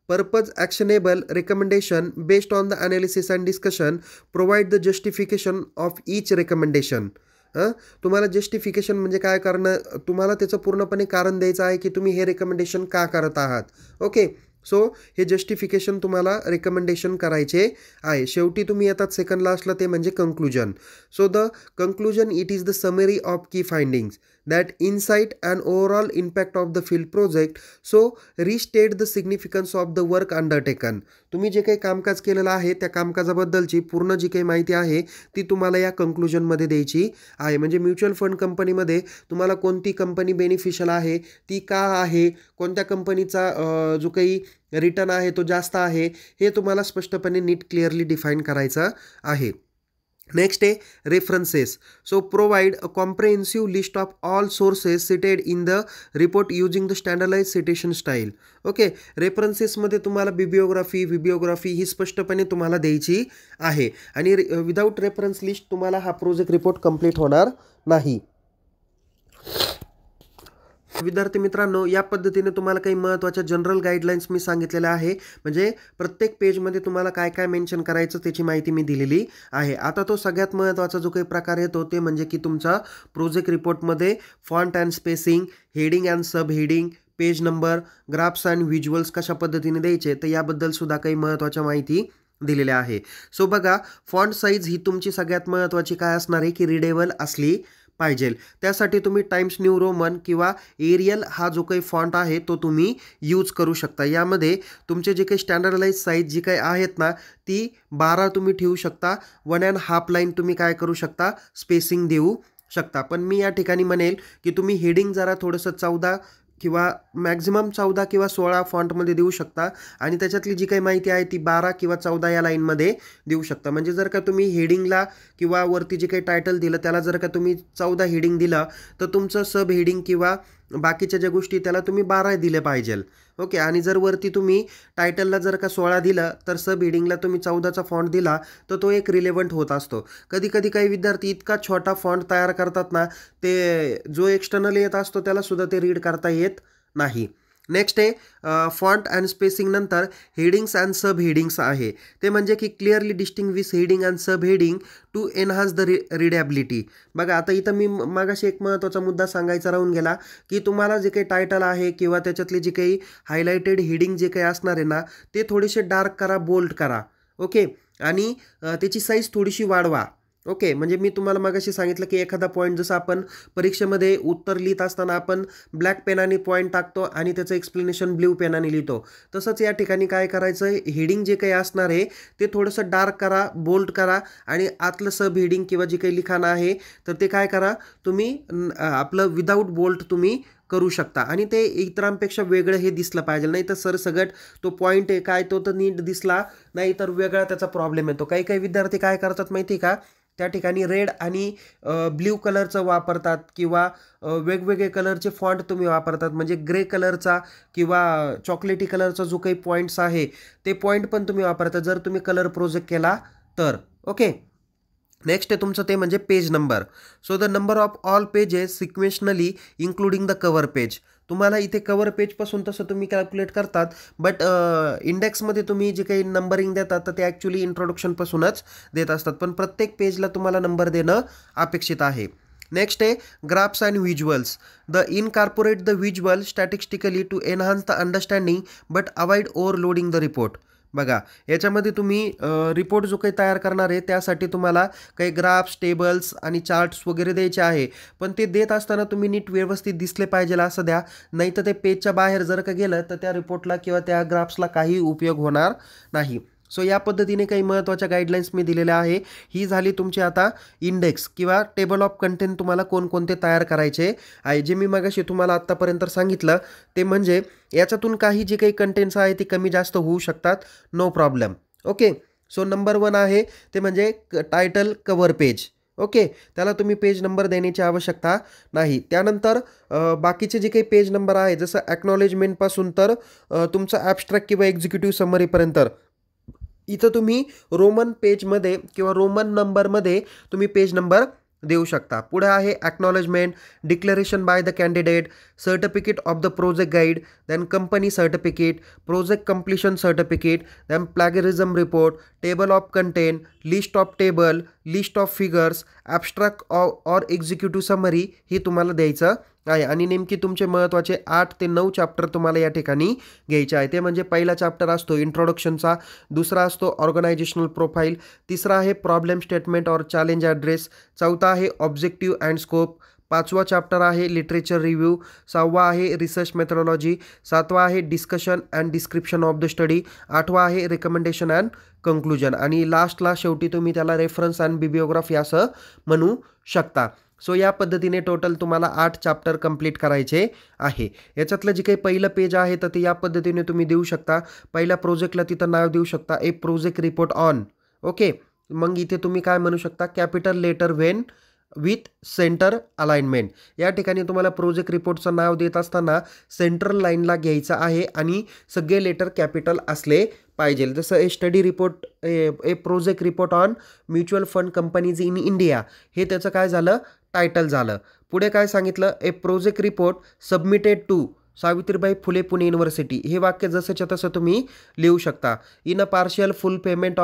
purpose actionable recommendation based on the analysis and discussion provide the justification of each recommendation. तुम्हाला जस्टिफिकेशन म्हणजे काय करणं, तुम्हाला त्याचं पूर्णपणे कारण द्यायचं आहे की तुम्ही हे रेकमेंडेशन का करत आहात. ओके. सो हे जस्टिफिकेशन तुम्हाला रेकमेंडेशन करायचे आहे. शेवटी तुम्ही येतात सेकंड लास्टला, ते म्हणजे conclusion. So the conclusion it is the summary of की findings that insight and overall impact of the field project. So restate the significance of the work undertaken. तुम्ही जे काही कामकाज केलेलं आहे त्या कामकाजाबद्दलची पूर्ण जी काही माहिती आहे ती तुम्हाला या कंक्लुजनमध्ये द्यायची आहे. म्हणजे म्युच्युअल फंड कंपनीमध्ये तुम्हाला कोणती कंपनी बेनिफिशियल आहे, ती का आहे, कोणत्या कंपनीचा जो काही रिटर्न आहे तो जास्त आहे, हे तुम्हाला स्पष्टपणे नीट क्लिअरली डिफाईन करायचं आहे. नेक्स्ट आहे references. So provide a comprehensive list of all sources cited in the report using the standardize citation style. Okay. रेफरन्सेसमध्ये तुम्हाला बिबिओग्राफी ही स्पष्टपणे तुम्हाला द्यायची आहे आणि विदाऊट रेफरन्स लिस्ट तुम्हाला हा प्रोजेक्ट रिपोर्ट कंप्लीट होणार नाही. विद्यार्थी मित्रांनो, या पद्धतीने तुम्हाला काही महत्त्वाच्या जनरल गाईडलाईन्स मी सांगितलेल्या आहे. म्हणजे प्रत्येक पेजमध्ये तुम्हाला काय काय मेन्शन करायचं त्याची माहिती मी दिलेली आहे. आता तो सगळ्यात महत्त्वाचा जो काही प्रकार येतो ते म्हणजे की तुमचा प्रोजेक्ट रिपोर्टमध्ये font and spacing, heading and sub heading, page number, graphs and visuals कशा पद्धतीने द्यायचे, तर याबद्दल सुद्धा काही महत्त्वाच्या माहिती दिलेल्या आहे. सो बघा, फॉन्ट साईज ही तुमची सगळ्यात महत्त्वाची काय असणार आहे की रिडेबल असली पाहिजे. त्यासाठी तुम्ही टाइम्स न्यू रोमन किंवा एरियल हा जो काही फॉन्ट आहे तो तुम्ही यूज करू शकता. यामध्ये तुमचे जे काही स्टँडर्डाइज साईज जी काही आहेत ना ती 12 तुम्ही ठेवू शकता. 1.5 लाईन तुम्ही काय करू शकता, स्पेसिंग देऊ शकता. पण मी या ठिकाणी म्हणेल की तुम्ही हेडिंग जरा थोडंसं 14 किंवा मॅक्झिमम 14 किंवा 16 फॉन्टमध्ये देऊ शकता आणि त्याच्यातली जी काही माहिती आहे ती 12 किंवा 14 या लाईनमध्ये देऊ शकता. म्हणजे जर का तुम्ही हेडिंगला किंवा वरती जे काही टायटल दिलं त्याला जर का तुम्ही 14 हेडिंग दिलं तर तुमचं सब हेडिंग किंवा बाकीच्या ज्या गोष्टी त्याला तुम्ही 12 दिले पाहिजे. ओके. आणि जर वरती तुम्ही टायटलला जर का 16 दिलं तर सब हेडिंगला तुम्ही 14चा फॉन्ट दिला तर तो एक रिलेव्हंट होत असतो. कधी कधी काही विद्यार्थी इतका छोटा फॉन्ट तयार करतात ना, ते जो एक्सटर्नल येत असतो त्याला सुद्धा ते रीड करता येत नाही. नेक्स्ट आहे फॉन्ट अँड स्पेसिंग नंतर हेडिंग्स अँड सब हेडिंग्स आहे. ते म्हणजे की clearly distinguish heading and sub heading to enhance the readability. बघा, आता इथं मी मागाशी एक महत्त्वाचा मुद्दा सांगायचा राहून गेला की तुम्हाला जे काही टायटल आहे किंवा त्याच्यातले जे काही हायलाइटेड हेडिंग जे काही असणार आहे ना ते थोडेसे डार्क करा, बोल्ड करा. ओके. आणि त्याची साईज थोडीशी वाढवा. ओके. म्हणजे मी तुम्हाला मगाशी सांगितलं की एखादा पॉईंट जसं आपण परीक्षेमध्ये उत्तर लिहित असताना आपण ब्लॅक पेनाने पॉईंट टाकतो आणि त्याचं एक्सप्लेनेशन ब्ल्यू पेनाने लिहितो, तसंच या ठिकाणी काय करायचं, हेडिंग जे काही असणार आहे ते थोडंसं डार्क करा, बोल्ड करा आणि आतलं सब हेडिंग किंवा जे काही लिखाण आहे तर ते काय करा, तुम्ही आपलं विदाऊट बोल्ट तुम्ही करू शकता आणि ते इतरांपेक्षा वेगळं हे दिसलं पाहिजे. नाही तर सरसगट तो पॉईंट आहे काय तो तर नीट दिसला नाही तर वेगळा त्याचा प्रॉब्लेम येतो. काही काही विद्यार्थी काय करतात माहिती का, त्या ठिकाणी रेड आणि ब्ल्यू कलरचं वापरतात किंवा वेगवेगळे कलरचे फॉन्ट तुम्ही वापरतात. म्हणजे ग्रे कलरचा किंवा चॉकलेटी कलरचा जो काही पॉईंट्स आहे ते पॉईंट पण तुम्ही वापरता जर तुम्ही कलर प्रोजेक्ट केला तर. ओके. नेक्स्ट आहे तुमचं ते म्हणजे page number. So the number of all pages sequentially including the cover page. तुम्हाला इथे कव्हर पेजपासून तसं तुम्ही कॅल्क्युलेट करतात, बट इंडेक्समध्ये तुम्ही जे काही नंबरिंग देतात तर ते ॲक्च्युली इंट्रोडक्शनपासूनच देत असतात, पण प्रत्येक पेजला तुम्हाला नंबर देणं अपेक्षित आहे. नेक्स्ट आहे graphs and visuals. The incorporate the visual statistically to enhance the understanding but avoid overloading the report. बघा, याच्यामध्ये तुम्ही रिपोर्ट जो काही तयार करणार आहे त्यासाठी तुम्हाला काही ग्राफ्स, टेबल्स आणि चार्ट्स वगैरे द्यायचे आहे. पण ते देत असताना तुम्ही नीट व्यवस्थित दिसले पाहिजे असं द्या. नाहीतर ते पेजच्या बाहेर जर का गेलं तर त्या रिपोर्टला किंवा त्या ग्राफ्सला काही उपयोग होणार नाही. सो या पद्धतीने काही महत्त्वाच्या गाईडलाईन्स मी दिलेल्या आहे. ही झाली तुमची आता इंडेक्स किंवा टेबल ऑफ कंटेंट तुम्हाला कोणकोणते तयार करायचे आहे. जे मी मगाशी तुम्हाला आत्तापर्यंत सांगितलं ते म्हणजे याच्यातून काही जे काही कंटेंट्स आहे ते कमी जास्त होऊ शकतात, no problem. Okay. So number 1 आहे ते म्हणजे टायटल कव्हर पेज. ओके, त्याला तुम्ही पेज नंबर देण्याची आवश्यकता नाही. त्यानंतर बाकीचे जे काही पेज नंबर आहे जसं ॲक्नॉलेजमेंटपासून तर तुमचं ॲब्स्ट्रॅक्ट किंवा एक्झिक्युटिव्ह समरीपर्यंत इथं तुम्ही रोमन पेजमध्ये किंवा रोमन नंबरमध्ये तुम्ही पेज नंबर देऊ शकता. पुढे आहे acknowledgement, declaration by the candidate, certificate of the project guide, then company certificate, project completion certificate, then plagiarism report, table of content, list of table, list of figures, abstract or executive summary ही तुम्हाला द्यायचं आहे. आणि नेमकी तुमचे महत्त्वाचे 8 ते 9 chapter तुम्हाला या ठिकाणी घ्यायचे आहे. ते म्हणजे पहिला चॅप्टर असतो इंट्रोडक्शनचा, दुसरा असतो ऑर्गनायझेशनल प्रोफाईल, तिसरा आहे प्रॉब्लेम स्टेटमेंट और चॅलेंज ॲड्रेस, चौथा आहे ऑब्जेक्टिव्ह अँड स्कोप, पाचवा चॅप्टर आहे लिटरेचर रिव्ह्यू, 6वा आहे रिसर्च मेथडॉलॉजी, 7वा आहे discussion and description of the study, 8वा आहे रिकमेंडेशन अँड कंक्लुजन आणि लास्टला शेवटी तुम्ही त्याला रेफरन्स अँड बिब्लिओग्राफी असं म्हणू शकता. सो या पद्धतीने टोटल तुम्हाला 8 चॅप्टर कंप्लीट करायचे आहे. याच्यातलं जे काही पहिलं पेज आहे तर ते या पद्धतीने तुम्ही देऊ शकता. पहिल्या प्रोजेक्टला तिथं नाव देऊ शकता ए प्रोजेक्ट रिपोर्ट ऑन. ओके, मग इथे तुम्ही काय म्हणू शकता capital letter when with centre alignment. या ठिकाणी तुम्हाला प्रोजेक्ट रिपोर्टचं नाव देत असताना सेंट्रल लाईनला घ्यायचं आहे आणि सगळे लेटर कॅपिटल असले पाहिजे. जसं a study report, a project report on mutual fund companies in India, हे त्याचं काय झालं टायटल झालं. पुढे काय सांगितलं a project report submitted to Savitribai Phule Pune university. हे वाक्य जसंच्या तसं तुम्ही लिहू शकता. In a partial fulfilment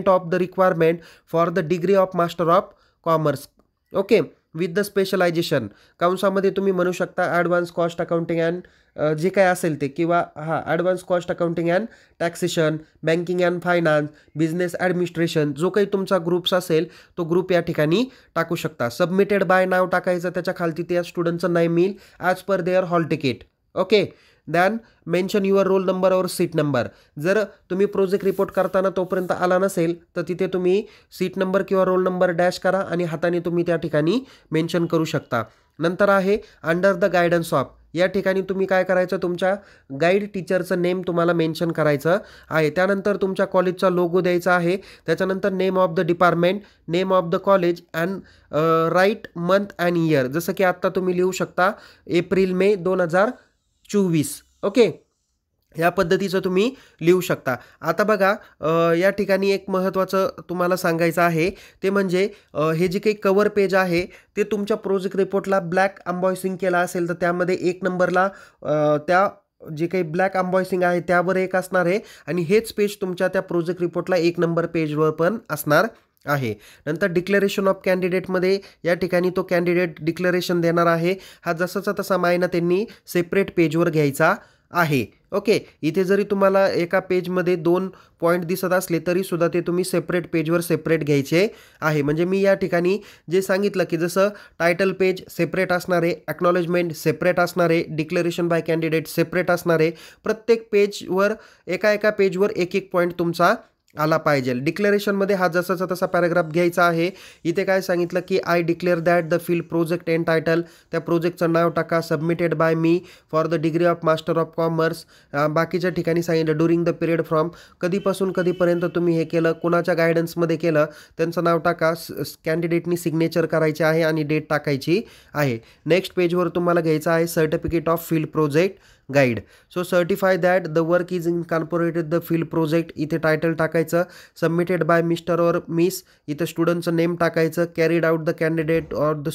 of the requirement for the degree of master of commerce. Okay, with the specialization कंसामध्ये तुम्ही म्हणू शकता ॲडव्हान्स कॉस्ट अकाउंटिंग अँड जे काय असेल ते, किंवा advance cost accounting and taxation, banking and finance, business administration, जो काही तुमचा ग्रुप्स असेल तो ग्रुप या ठिकाणी टाकू शकता. सबमिटेड बाय नाव टाकायचं, त्याच्या खालती त्या स्टुडंटचं नाव येईल as per their hall ticket. Okay, then mention your roll number और सीट नंबर. जर तुम्ही प्रोजेक्ट रिपोर्ट करताना तोपर्यंत आला नसेल तर तिथे तुम्ही सीट नंबर किंवा रोल नंबर डॅश करा आणि हाताने तुम्ही त्या ठिकाणी मेन्शन करू शकता. नंतर आहे अंडर द गायडन्स ऑफ. या ठिकाणी तुम्ही काय करायचं, तुमच्या गाईड टीचरचं नेम तुम्हाला मेन्शन करायचं आहे. त्यानंतर तुमच्या कॉलेजचा लोगो द्यायचा आहे. त्याच्यानंतर name of the department, name of the college and right month and year. जसं की आत्ता तुम्ही लिहू शकता एप्रिल मे 2024. ओके, या पद्धतीचं तुम्ही लिहू शकता. आता बघा, या ठिकाणी एक महत्त्वाचं तुम्हाला सांगायचं आहे ते म्हणजे हे जे काही कव्हर पेज आहे ते तुमच्या प्रोजेक्ट रिपोर्टला ब्लॅक अम्बॉयसिंग केला असेल तर त्यामध्ये 1 नंबरला त्या जे काही ब्लॅक अम्बॉयसिंग आहे त्यावर एक असणार आहे आणि हेच पेज तुमच्या त्या प्रोजेक्ट रिपोर्टला 1 नंबर पेजवर पण असणार आहे. नंतर डिक्लेरेशन ऑफ कॅन्डिडेटमध्ये या ठिकाणी तो कॅन्डिडेट डिक्लेरेशन देणार आहे. हा जसाचा तसा मायना त्यांनी सेपरेट पेजवर घ्यायचा आहे. ओके, इथे जरी तुम्हाला एका पेजमध्ये 2 पॉईंट दिसत असले तरी सुद्धा ते तुम्ही सेपरेट पेजवर सेपरेट घ्यायचे आहे. म्हणजे मी या ठिकाणी जे सांगितलं की जसं टायटल पेज सेपरेट असणारे, ॲक्नॉलेजमेंट सेपरेट असणारे, डिक्लेरेशन बाय कॅन्डिडेट सेपरेट असणारे, प्रत्येक पेजवर एका पेजवर एक पॉईंट तुमचा आला पाहिजे. डिक्लेरेशनमध्ये हा जसाचा तसा पॅराग्राफ घ्यायचा आहे. इथे काय सांगितलं की I declare that the field project end title, त्या प्रोजेक्टचं नाव टाका. Submitted by me for the degree of master of commerce. बाकीच्या ठिकाणी सांगितलं ड्युरिंग द पिरियड फ्रॉम, कधीपासून कधीपर्यंत तुम्ही हे केलं, कोणाच्या गायडन्समध्ये केलं त्यांचं नाव टाका. कॅन्डिडेटनी सिग्नेचर करायचे आहे आणि डेट टाकायची आहे. नेक्स्ट पेजवर तुम्हाला घ्यायचं आहे certificate of field project guide. So certify that the work is incorporated the field project, इथे टायटल टाकायचं. सबमिटेड बाय मिस्टर और मिस, इथं स्टुडंटचं नेम टाकायचं. कॅरीड आउट द कॅन्डिडेट और द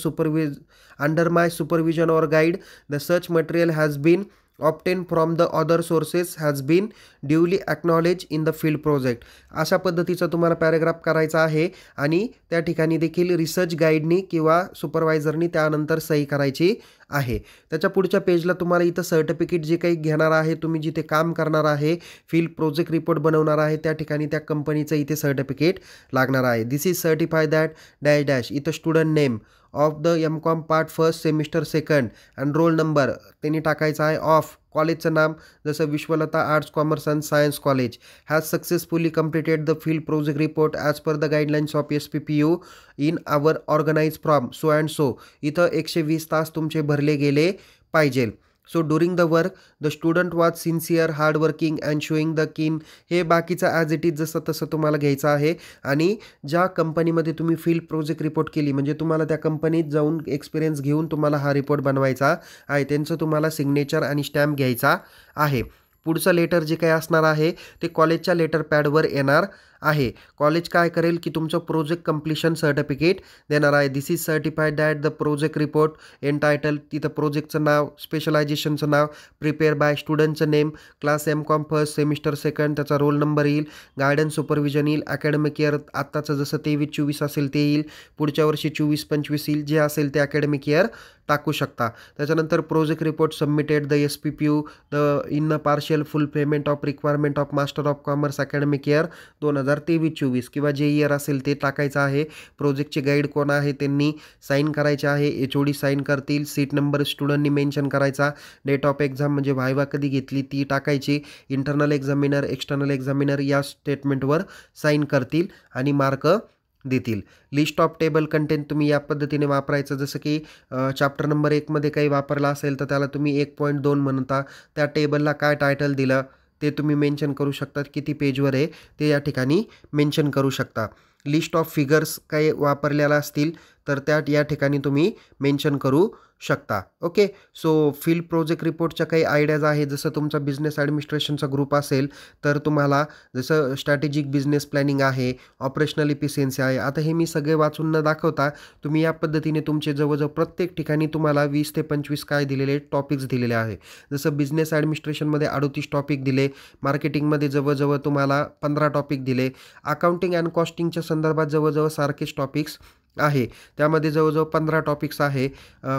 अंडर माय सुपरविजन और guide. The search material has been obtain from the other sources has been duly acknowledge in the field project. अशा पद्धतीचा तुम्हाला paragraph करायचा आहे आणि त्या ठिकाणी देखील रिसर्च गाईडनी किंवा सुपरवायझरनी त्यानंतर सही करायची आहे. त्याच्या पुढच्या पेजला तुम्हाला इथं सर्टिफिकेट जे काही घेणार आहे, तुम्ही जिथे काम करणार आहे, फील्ड प्रोजेक्ट रिपोर्ट बनवणार आहे, त्या ठिकाणी त्या कंपनीचं इथे सर्टिफिकेट लागणार आहे. This is certify that dash dash, इथं student name of the M.Com part first semester second and roll number त्यांनी टाकायचा आहे. ऑफ कॉलेजचं नाम जसं Vishwalata arts commerce and science college has successfully completed the field project report as per the guidelines of SPPU in our organize from so and so. इथं 120 तास तुमचे भरले गेले पाहिजे. So during the work the student was sincere hard working and showing the किन. हे बाकीचं as it is जसं तसं तुम्हाला घ्यायचं आहे. आणि ज्या कंपनीमध्ये तुम्ही फील्ड प्रोजेक्ट रिपोर्ट केली, म्हणजे तुम्हाला त्या कंपनीत जाऊन एक्सपिरियन्स घेऊन तुम्हाला हा रिपोर्ट बनवायचा आहे, त्यांचं तुम्हाला सिग्नेचर आणि स्टॅम्प घ्यायचा आहे. पुढचं लेटर जे काही असणार आहे ते कॉलेजच्या लेटर पॅडवर येणार आहे. कॉलेज काय करेल की तुमचं प्रोजेक्ट कम्प्लिशन सर्टिफिकेट देणार आहे. This is certified that the project report entitle, तिथं प्रोजेक्टचं नाव, स्पेशलायझेशनचं नाव, प्रिपेअर बाय स्टुडंटचं name, class M.Com first semester second, त्याचा रोल नंबर येईल, गायडन्स सुपरविजन येईल, अकॅडमिक इयर आत्ताचं जसं 23-24 असेल ते येईल, पुढच्या वर्षी 24-25 येईल, जे असेल ते अकॅडमिक इयर टाकू शकता. त्याच्यानंतर project report submitted the SPPU the in a partial full payment of requirement of master of commerce academic year 2023-24 किंवा जे इयर असेल ते टाकायचं आहे. प्रोजेक्टचे गाईड कोण आहे त्यांनी साईन करायचे आहे, HOD साईन करतील. सीट नंबर स्टुडंटनी मेन्शन करायचा. डेट ऑफ एक्झाम म्हणजे व्हायवा कधी घेतली ती टाकायची. इंटरनल एक्झामिनर एक्सटर्नल एक्झामिनर या स्टेटमेंटवर साईन करतील आणि मार्क देतील. लिस्ट ऑफ टेबल कंटेंट तुम्ही या पद्धतीने वापरायचं. जसं की चॅप्टर नंबर 1मध्ये काही वापरला असेल तर त्याला तुम्ही 1.2 म्हणता. त्या टेबलला काय टायटल दिलं ते तुम्ही मेन्शन करू शकता. किती पेजवर आहे ते या ठिकाणी मेन्शन करू शकता. लिस्ट ऑफ फिगर्स काही वापरलेला असतील तर त्या या ठिकाणी तुम्ही मेन्शन करू शकता. ओके. सो फील्ड प्रोजेक्ट रिपोर्टच्या काही आयडियाज आहे. जसं तुमचा बिझनेस ॲडमिनिस्ट्रेशनचा ग्रुप असेल तर तुम्हाला जसं स्ट्रॅटेजिक बिझनेस प्लॅनिंग आहे, ऑपरेशनल इफिशियन्सी आहे. आता हे मी सगळे वाचून न दाखवता तुम्ही या पद्धतीने तुमचे जवळजवळ प्रत्येक ठिकाणी तुम्हाला 20 ते 25 काय दिलेले टॉपिक्स दिलेले आहे. जसं बिझनेस ॲडमिनिस्ट्रेशनमध्ये 38 टॉपिक दिले, मार्केटिंगमध्ये जवळजवळ तुम्हाला 15 टॉपिक दिले, अकाउंटिंग अँड कॉस्टिंगच्या संदर्भात जवळजवळ सारखेच टॉपिक्स आहे, त्यामध्ये जवळजवळ 15 टॉपिक्स आहे.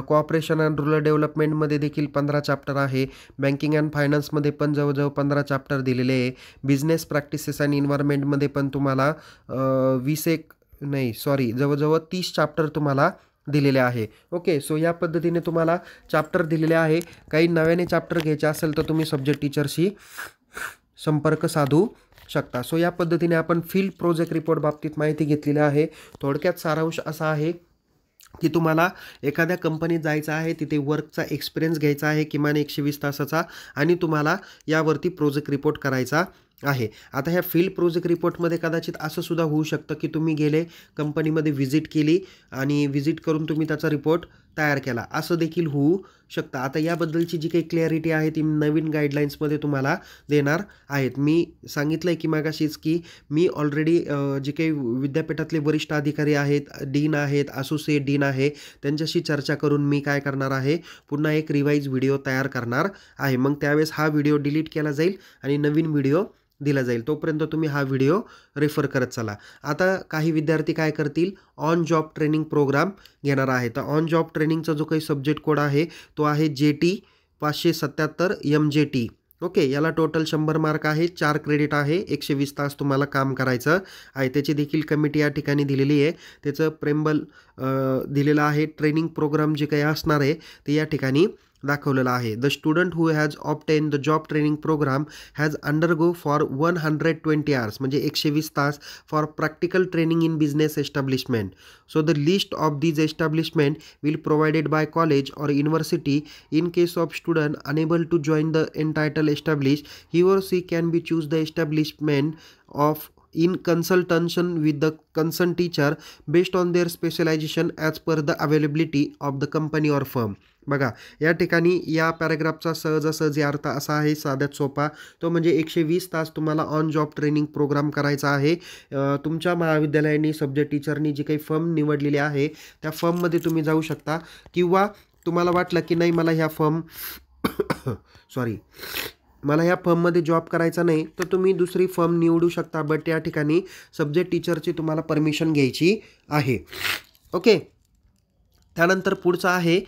कोऑपरेशन अँड रूरल डेव्हलपमेंटमध्ये देखील 15 चॅप्टर आहे. बँकिंग अँड फायनान्समध्ये पण जवळजवळ 15 चॅप्टर दिलेले आहे. बिझनेस प्रॅक्टिसेस अँड इन्व्हायरमेंटमध्ये पण तुम्हाला जवळजवळ 30 चॅप्टर तुम्हाला दिलेले आहे. ओके. सो या पद्धतीने तुम्हाला चॅप्टर दिलेले आहे. काही नव्याने चॅप्टर घ्यायचे असेल तर तुम्ही सब्जेक्ट टीचरशी संपर्क साधू शकता. सो या पद्धतीने आपण फील्ड प्रोजेक्ट रिपोर्ट बाबतीत माहिती घेतलेली आहे. थोडक्यात सारांश असा आहे की तुम्हाला एखाद्या कंपनीत जायचं आहे, तिथे वर्कचा एक्सपिरियन्स घ्यायचा आहे किमान 120 तासाचा आणि तुम्हाला यावरती प्रोजेक्ट रिपोर्ट करायचा आहे. आता ह्या फील्ड प्रोजेक्ट रिपोर्टमध्ये कदाचित असं सुद्धा होऊ शकतं की तुम्ही गेले कंपनीमध्ये व्हिजिट केली आणि व्हिजिट करून तुम्ही त्याचा रिपोर्ट तयार केला, असं देखील होऊ शकतं. आता याबद्दलची जी काही क्लॅरिटी आहे ती नवीन गाईडलाईन्समध्ये तुम्हाला देणार आहेत. मी सांगितलं आहे की मागाशीच की मी ऑलरेडी जे काही विद्यापीठातले वरिष्ठ अधिकारी आहेत, डीन आहेत, असोसिएट डीन आहे, त्यांच्याशी चर्चा करून मी काय करणार आहे, पुन्हा एक रिवाईज व्हिडिओ तयार करणार आहे. मग त्यावेळेस हा व्हिडिओ डिलीट केला जाईल आणि नवीन व्हिडिओ दिला जाईल. तोपर्यंत तुम्ही हा व्हिडिओ रेफर करत चला. आता काही विद्यार्थी काय करतील, ऑन जॉब ट्रेनिंग प्रोग्राम घेणार आहे. तर ऑन जॉब ट्रेनिंगचा जो काही सब्जेक्ट कोड आहे तो आहे JT 577 MJT. ओके. याला टोटल 100 मार्क आहे, 4 क्रेडिट आहे, 120 तास तुम्हाला काम करायचं आहे. त्याची देखील कमिटी या ठिकाणी दिलेली आहे. त्याचं प्रेम्बल दिलेलं आहे. ट्रेनिंग प्रोग्राम जे काही असणार आहे ते या ठिकाणी दाखवलेलं आहे. The student who has obtain the job training program has undergo for 120 hours म्हणजे 120 तास for practical training in business establishment. So the list of these establishment will provided by college or university. In case of student unable to join the entitled established, he or she can be choose the establishment of in consultation with the concerned teacher based on their specialization as per the availability of the company or firm. बघा या ठिकाणी या पॅराग्राफचा सहजासहजी अर्थ असा आहे, साध्यात सोपा, तो म्हणजे 120 तास तुम्हाला ऑन जॉब ट्रेनिंग प्रोग्राम करायचा आहे. तुमच्या महाविद्यालयाने सब्जेक्ट टीचरनी जी काही फर्म निवडलेली आहे त्या फर्ममध्ये तुम्ही जाऊ शकता किंवा तुम्हाला वाटलं की नाही मला ह्या फर्म सॉरी, मला या फर्ममध्ये जॉब करायचा नाही तर तुम्ही दुसरी फर्म निवडू शकता, बट या ठिकाणी सब्जेक्ट टीचरची तुम्हाला परमिशन घ्यायची आहे. ओके. त्यानंतर पुढचा आहे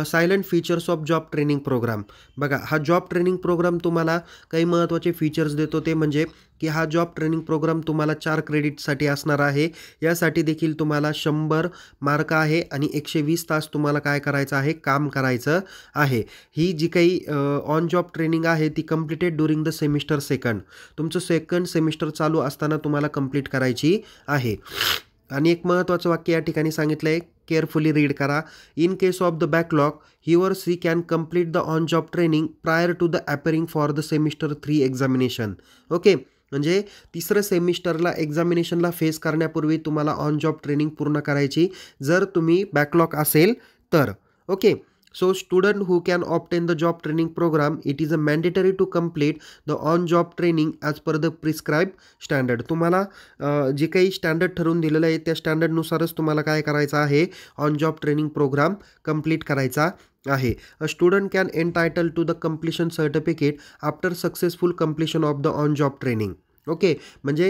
silent features of job training program. बघा, हा जॉब ट्रेनिंग प्रोग्राम तुम्हाला काही महत्त्वाचे फीचर्स देतो, ते म्हणजे की हा जॉब ट्रेनिंग प्रोग्राम तुम्हाला 4 क्रेडिटसाठी असणार आहे. यासाठी देखील तुम्हाला 100 मार्क आहे आणि 120 तास तुम्हाला काय करायचं आहे, काम करायचं आहे. ही जी काही ऑन जॉब ट्रेनिंग आहे ती completed during the semester second. तुमचं सेकंड सेमिस्टर चालू असताना तुम्हाला कंप्लीट करायची आहे. आणि एक महत्त्वाचं वाक्य या ठिकाणी सांगितलं आहे, केअरफुली रीड करा. In case of the backlog, he और she can complete the on job training prior to the appearing for the semester 3 examination. Okay, म्हणजे तिसरं सेमिस्टरला एक्झामिनेशनला फेस करण्यापूर्वी तुम्हाला ऑन जॉब ट्रेनिंग पूर्ण करायची, जर तुम्ही बॅकलॉग असेल तर. Okay. So student who can obtain the job training program, it is a mandatory to complete the on job training as per the prescribed standard. तुम्हाला जे काही स्टँडर्ड ठरवून दिलेलं आहे त्या स्टँडर्डनुसारच तुम्हाला काय करायचं आहे, on job training program complete करायचा आहे. A student can entitle to the completion certificate after successful completion of the on job training. Okay, म्हणजे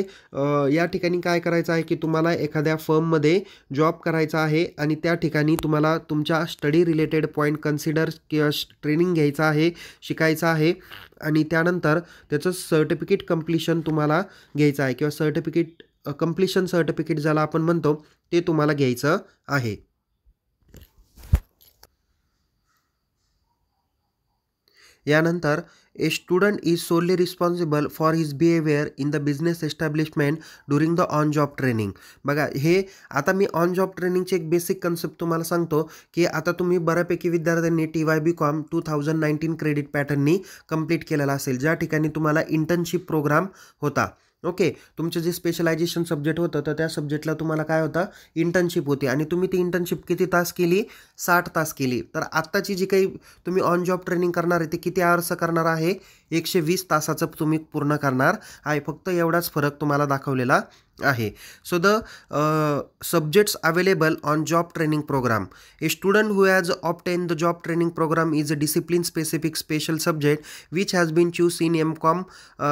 या ठिकाणी काय करायचं आहे की तुम्हाला एखाद्या फर्ममध्ये जॉब करायचा आहे आणि त्या ठिकाणी तुम्हाला तुमच्या स्टडी रिलेटेड पॉईंट कन्सिडर किंवा ट्रेनिंग घ्यायचं आहे, शिकायचं आहे आणि त्यानंतर त्याचं सर्टिफिकेट कम्प्लिशन तुम्हाला घ्यायचं आहे किंवा सर्टिफिकेट कम्प्लिशन सर्टिफिकेट ज्याला आपण म्हणतो ते तुम्हाला घ्यायचं आहे. यानंतर a student is solely responsible for his behaviour in the business establishment during the on job training. बघा, हे आता मी ऑन जॉब ट्रेनिंगची एक बेसिक कन्सेप्ट तुम्हाला सांगतो की आता तुम्ही बऱ्यापैकी विद्यार्थ्यांनी TYBCom 2019 क्रेडिट पॅटर्ननी कंप्लीट केलेला असेल, ज्या ठिकाणी तुम्हाला इंटर्नशिप प्रोग्राम होता. ओके, तुमचं जे स्पेशलायझेशन सब्जेक्ट होतं तर त्या सब्जेक्टला तुम्हाला काय होतं, इंटर्नशिप होती आणि तुम्ही ती इंटर्नशिप किती तास केली, 60 तास केली. तर आत्ताची जी काही तुम्ही ऑन जॉब ट्रेनिंग करणार आहे ते किती आवर्सचं करणार आहे, 120 तासाचं तुम्ही पूर्ण करणार आहे. फक्त एवढाच फरक तुम्हाला दाखवलेला आहे. So the subjects available on job training program. A student who has obtain the job training program is a discipline specific special subject which has been chose in MCOM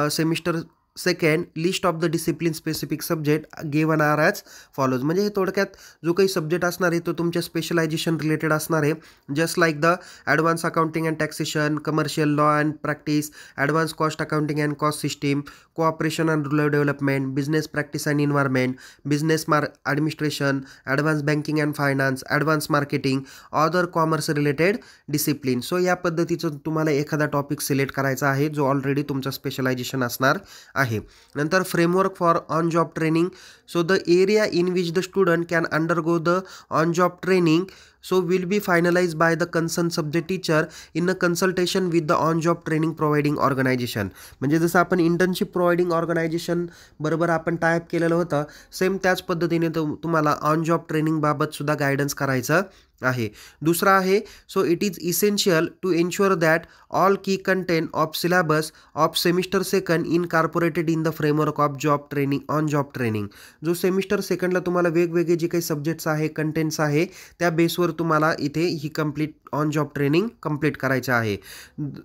semester second. List of the discipline specific subject given are as follows. म्हणजे हे थोडक्यात जो काही subject असणार आहे तो तुमच्या specialisation related असणार आहे. Just like the advance accounting and taxation, commercial law and practice, advance cost accounting and cost system, cooperation and rural development, business practice and environment, business administration, advance banking and finance, advance marketing, other commerce related discipline. So या पद्धतीचं तुम्हाला एखादा topic select करायचा आहे जो already तुमचं specialisation असणार आहे. नंतर framework for on job training. So the area in which the student can undergo the on job training so will be finalized by the concerned subject teacher in a consultation with the on job training providing organization. म्हणजे जसं आपण internship providing organisation बरोबर आपण tie up केलेलं होतं, same त्याच पद्धतीने तुम्हाला ऑन जॉब ट्रेनिंग बाबत सुद्धा गायडन्स करायचं आहे. दुसरा आहे, so it is essential to ensure that all key content of syllabus of semester second incorporated in the framework of job training on job training. जो सेमिस्टर सेकंडला तुम्हाला वेगवेगळे जे काही सब्जेक्ट्स आहे, कंटेंट्स आहे, त्या बेसवर तुम्हाला इथे ही complete on job training complete करायचं आहे.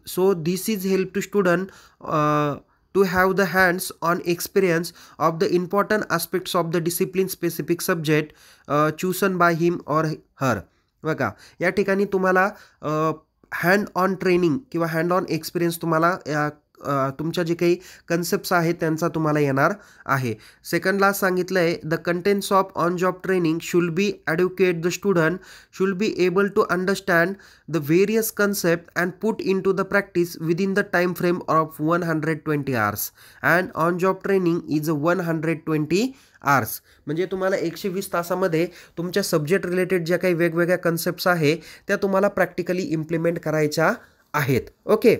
So this is help to student to have the hands-on experience of the important aspects of the discipline specific subject chosen by him or her. बघा, या ठिकाणी तुम्हाला हँड ऑन ट्रेनिंग किंवा hand on experience तुम्हाला तुमच्या जे काही concepts आहेत त्यांचा तुम्हाला येणार आहे. सेकंडला सांगितलं आहे, the contents of on job training should be adequate the student should be able to understand the various concept and put in to the practice within the time frame of 120 hours and on job training is 120 hours. म्हणजे तुम्हाला 120 तासामध्ये तुमच्या subject related ज्या काही वेगवेगळ्या concepts आहे त्या तुम्हाला प्रॅक्टिकली इम्प्लिमेंट करायच्या आहेत. ओके.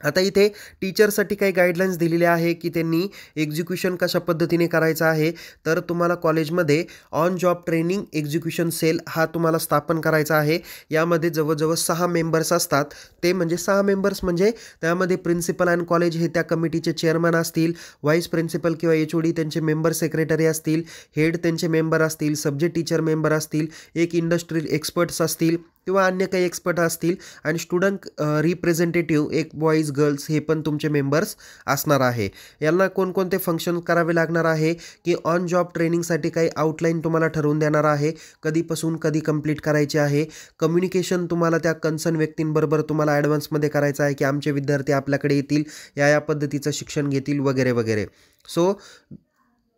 आता इथे टीचरसाठी काही गाईडलाईन्स दिलेले आहे की त्यांनी एक्झिक्युशन कशा पद्धतीने करायचं आहे. तर तुम्हाला कॉलेजमध्ये on job training execution cell हा तुम्हाला स्थापन करायचा आहे. यामध्ये जवळजवळ 6 मेंबर्स असतात. ते म्हणजे 6 मेंबर्स म्हणजे त्यामध्ये प्रिन्सिपल अँड कॉलेज हे त्या कमिटीचे चेअरमन असतील, व्हाईस प्रिन्सिपल किंवा HOD त्यांचे मेंबर सेक्रेटरी असतील, हेड त्यांचे मेंबर असतील, सब्जेक्ट टीचर मेंबर असतील, एक इंडस्ट्रियल एक्सपर्ट्स असतील किंवा अन्य काही एक्सपर्ट असतील आणि स्टुडंट रिप्रेझेंटेटिव्ह एक बॉईज गर्ल्स हे पण तुमचे मेंबर्स असणार आहे. यांना कोणकोणते फंक्शन करावे लागणार आहे की ऑन जॉब ट्रेनिंगसाठी काही आउटलाईन तुम्हाला ठरवून देणार आहे, कधीपासून कधी कंप्लीट करायचे आहे. कम्युनिकेशन तुम्हाला त्या कन्सर्न व्यक्तींबरोबर तुम्हाला ॲडव्हान्समध्ये करायचं आहे की आमचे विद्यार्थी आपल्याकडे येतील, या पद्धतीचं शिक्षण घेतील वगैरे वगैरे. So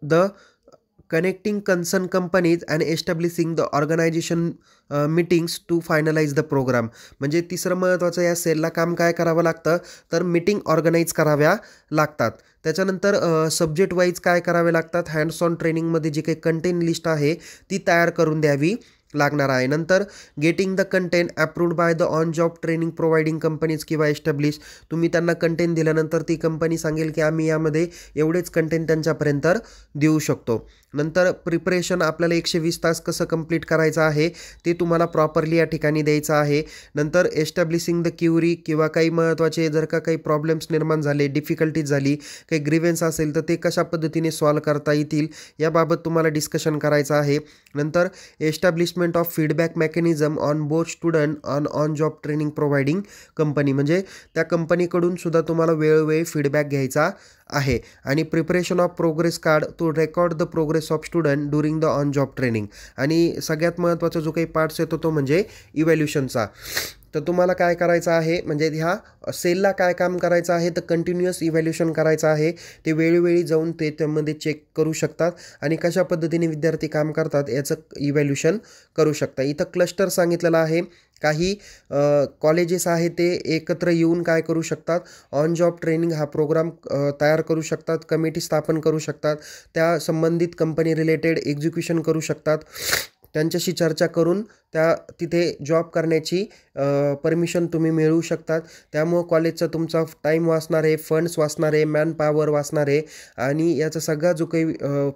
the connecting concerned companies and establishing the organization meetings to finalize the program. म्हणजे तिसरं महत्त्वाचं या सेलला काम काय करावं लागतं तर मीटिंग ऑर्गनाईज कराव्या लागतात. त्याच्यानंतर सब्जेक्ट वाईज काय करावे लागतात, हँड्स ऑन ट्रेनिंगमध्ये जी काही कंटेंट लिस्ट आहे ती तयार करून द्यावी लागणार आहे. नंतर getting the content approved by the on job training providing companies किंवा एस्टॅब्लिश. तुम्ही त्यांना कंटेंट दिल्यानंतर ती कंपनी सांगेल की आम्ही यामध्ये एवढेच कंटेंट त्यांच्यापर्यंत देऊ शकतो. नंतर प्रिपरेशन आपल्याला 120 तास कसं कंप्लीट करायचं आहे ते तुम्हाला प्रॉपरली या ठिकाणी द्यायचं आहे. नंतर एस्टॅब्लिशिंग द क्युरी किंवा काही महत्त्वाचे जर का काही प्रॉब्लेम्स निर्माण झाले, डिफिकल्टीज झाली, काही ग्रीव्हन्स असेल तर ते कशा पद्धतीने सॉल्व करता येतील याबाबत तुम्हाला डिस्कशन करायचं आहे. नंतर establishment of feedback mechanism on both student on job training providing company. म्हणजे त्या कंपनीकडून सुद्धा तुम्हाला वेळोवेळी फीडबॅक घ्यायचा आहे. आणि preparation of progress card to record the progress of student during the on job training. आणि सगळ्यात महत्त्वाचा जो काही पार्ट्स येतो तो म्हणजे इव्हॅल्युशनचा. तर तुम्हाला काय करायचं आहे म्हणजे ह्या सेलला काय काम करायचं आहे तर कंटिन्युअस इव्हॅल्युशन करायचं आहे. ते वेळोवेळी जाऊन ते त्यामध्ये चेक करू शकतात आणि कशा पद्धतीने विद्यार्थी काम करतात याचं इव्हॅल्युशन करू शकता. इथं क्लस्टर सांगितलेलं आहे. काही कॉलेजेस आहे ते एकत्र येऊन काय करू शकतात, ऑन जॉब ट्रेनिंग हा प्रोग्राम तयार करू शकतात, कमिटी स्थापन करू शकतात, त्या संबंधित कंपनी रिलेटेड एक्झिक्युशन करू शकतात, त्यांच्याशी चर्चा करून त्या तिथे जॉब करण्याची परमिशन तुम्ही मिळवू शकतात. त्यामुळं कॉलेजचा तुमचा टाईम वाचणार आहे, फंड्स वाचणार आहे, मॅन पॉवर वाचणार आहे आणि याचा सगळा जो काही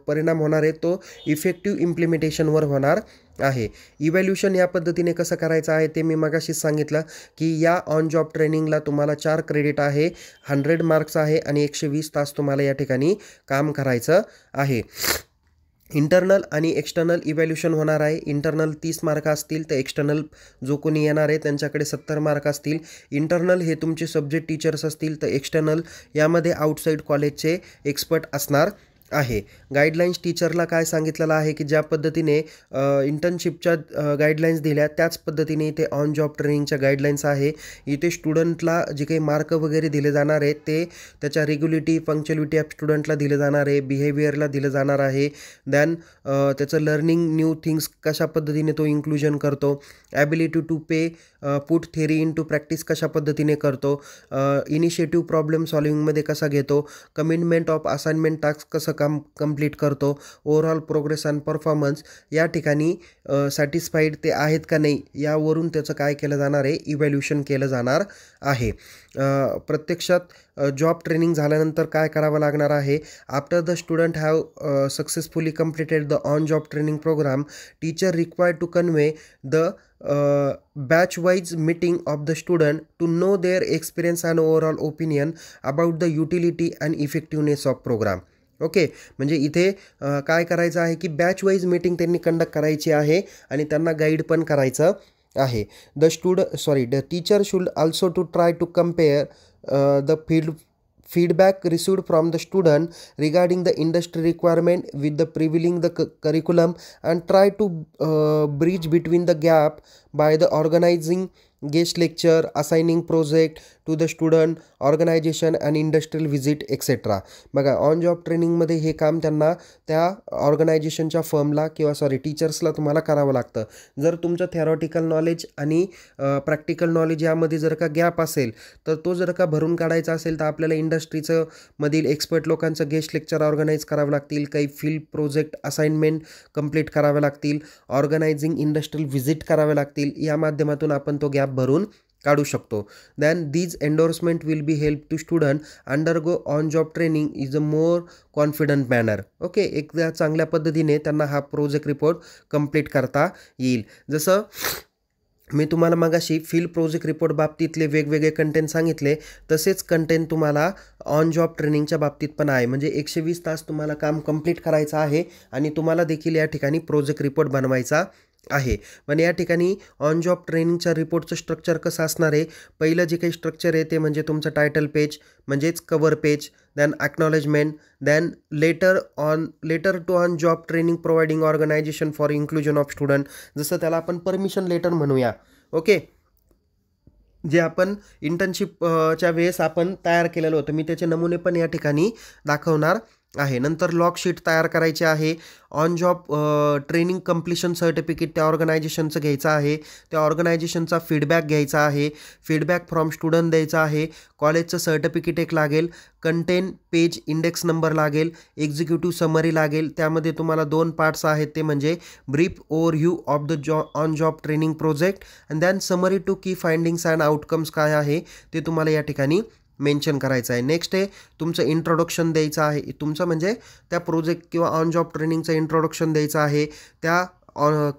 परिणाम होणार आहे तो इफेक्टिव्ह इम्प्लिमेंटेशनवर होणार आहे. इव्हॅल्युशन या पद्धतीने कसं करायचं आहे ते मी मगाशीच सांगितलं की या ऑन जॉब ट्रेनिंगला तुम्हाला 4 क्रेडिट आहे, 100 मार्क्स आहे आणि 120 तास तुम्हाला या ठिकाणी काम करायचं आहे. इंटरनल आणि एक्सटर्नल इव्हॅल्युशन होणार आहे. इंटरनल 30 मार्क असतील तर एक्सटर्नल जो कोणी येणार आहे त्यांच्याकडे 70 मार्क असतील. इंटरनल हे तुमचे सब्जेक्ट टीचर्स असतील तर एक्सटर्नल यामध्ये आउटसाईड कॉलेजचे एक्सपर्ट असणार आहे. गाईडलाईन्स टीचरला काय सांगितलेलं आहे की ज्या पद्धतीने इंटर्नशिपच्या गाईडलाईन्स दिल्या त्याच पद्धतीने इथे ऑन जॉब ट्रेनिंगच्या गाईडलाईन्स आहे. इथे स्टुडंटला जे काही मार्क वगैरे दिले जाणार आहे ते त्याच्या रेग्युलिटी पंक्च्युअलिटी ऑफ स्टुडंटला दिलं जाणार आहे, बिहेवियरला दिलं जाणार आहे. दॅन त्याचं लर्निंग न्यू थिंग्स कशा पद्धतीने तो इन्क्लुजन करतो, ability to pay put theory in to practice कशा पद्धतीने करतो, इनिशिएटिव्ह प्रॉब्लेम सॉल्विंगमध्ये कसा घेतो, कमिटमेंट ऑफ असाइनमेंट टास्क कसं कंप्लीट करतो, ओव्हरऑल प्रोग्रेस अँड परफॉर्मन्स या ठिकाणी सॅटिस्फाईड ते आहेत का नाही यावरून त्याचं काय केलं जाणार आहे, इव्हॅल्युशन केलं जाणार आहे. प्रत्यक्षात जॉब ट्रेनिंग झाल्यानंतर काय करावं लागणार आहे, after the student have successfully completed the on job training program teacher required to convey the batch wise meeting of the student to know their experience and overall opinion about the utility and effectiveness of program. ओके, म्हणजे इथे काय करायचं आहे की batch wise meeting त्यांनी conduct करायची आहे आणि त्यांना गाईड पण करायचं आहे. The teacher should also to try to compare the feedback received from the student regarding the industry requirement with the prevailing the curriculum and try to bridge between the gap by the organizing guest lecture, assigning project to the student, organization and industrial visit etc. बघा on job ट्रेनिंगमध्ये हे काम त्यांना त्या ऑर्गनायझेशनच्या फर्मला किंवा टीचर्सला तुम्हाला करावं लागतं. जर तुमचं थेरॉटिकल नॉलेज आणि प्रॅक्टिकल नॉलेज यामध्ये जर का गॅप असेल तर तो जर का भरून काढायचा असेल तर आपल्याला इंडस्ट्रीचं मधील एक्सपर्ट लोकांचं गेस्ट लेक्चर ऑर्गनाईज करावं लागतील, काही फील्ड प्रोजेक्ट असाइनमेंट कंप्लीट करावे लागतील, ऑर्गनायझिंग इंडस्ट्रियल व्हिजिट करावे लागतील. या माध्यमातून आपण तो गॅप भरून काढू शकतो. Then these endorsement will be help to student undergo on job training is a more confident manner. Okay, एकदा चांगल्या पद्धतीने त्यांना हा प्रोजेक्ट रिपोर्ट कंप्लीट करता येईल. जसं मी तुम्हाला मगाशी फील्ड प्रोजेक्ट रिपोर्ट बाबतीतले वेगवेगळे कंटेंट सांगितले, तसेच कंटेंट तुम्हाला ऑन जॉब ट्रेनिंगच्या बाबतीत पण आहे. म्हणजे 120 तास तुम्हाला काम कंप्लीट करायचं आहे आणि तुम्हाला देखील या ठिकाणी प्रोजेक्ट रिपोर्ट बनवायचा आहे. पण या ठिकाणी ऑन जॉब ट्रेनिंगच्या रिपोर्टचं स्ट्रक्चर कसं असणार आहे, पहिलं जे काही स्ट्रक्चर आहे ते म्हणजे तुमचं टायटल पेज म्हणजेच cover page, then acknowledgement, then letter to on job training providing organisation for inclusion of student, जसं त्याला आपण परमिशन लेटर म्हणूया. ओके, जे आपण इंटर्नशिपच्या वेळेस आपण तयार केलेलं होतं, मी त्याचे नमुने पण या ठिकाणी दाखवणार आहे. नंतर लॉग शीट तयार करायचे आहे. On job training completion certificate त्या ऑर्गनायझेशनचं घ्यायचं आहे. त्या ऑर्गनायझेशनचा फीडबॅक घ्यायचा आहे. फीडबॅक फ्रॉम स्टुडंट द्यायचा आहे. कॉलेजचं सर्टिफिकेट एक लागेल. कंटेंट पेज इंडेक्स नंबर लागेल. एक्झिक्युटिव्ह समरी लागेल. त्यामध्ये तुम्हाला 2 पार्ट्स आहेत, ते म्हणजे brief overview of the on job training project and then summary to key findings and outcomes काय आहे ते तुम्हाला या ठिकाणी मेन्शन करायचं आहे. नेक्स्ट आहे तुमचं इंट्रोडक्शन द्यायचं आहे. तुमचं म्हणजे त्या प्रोजेक्ट किंवा ऑन जॉब ट्रेनिंगचं इंट्रोडक्शन द्यायचं आहे. त्या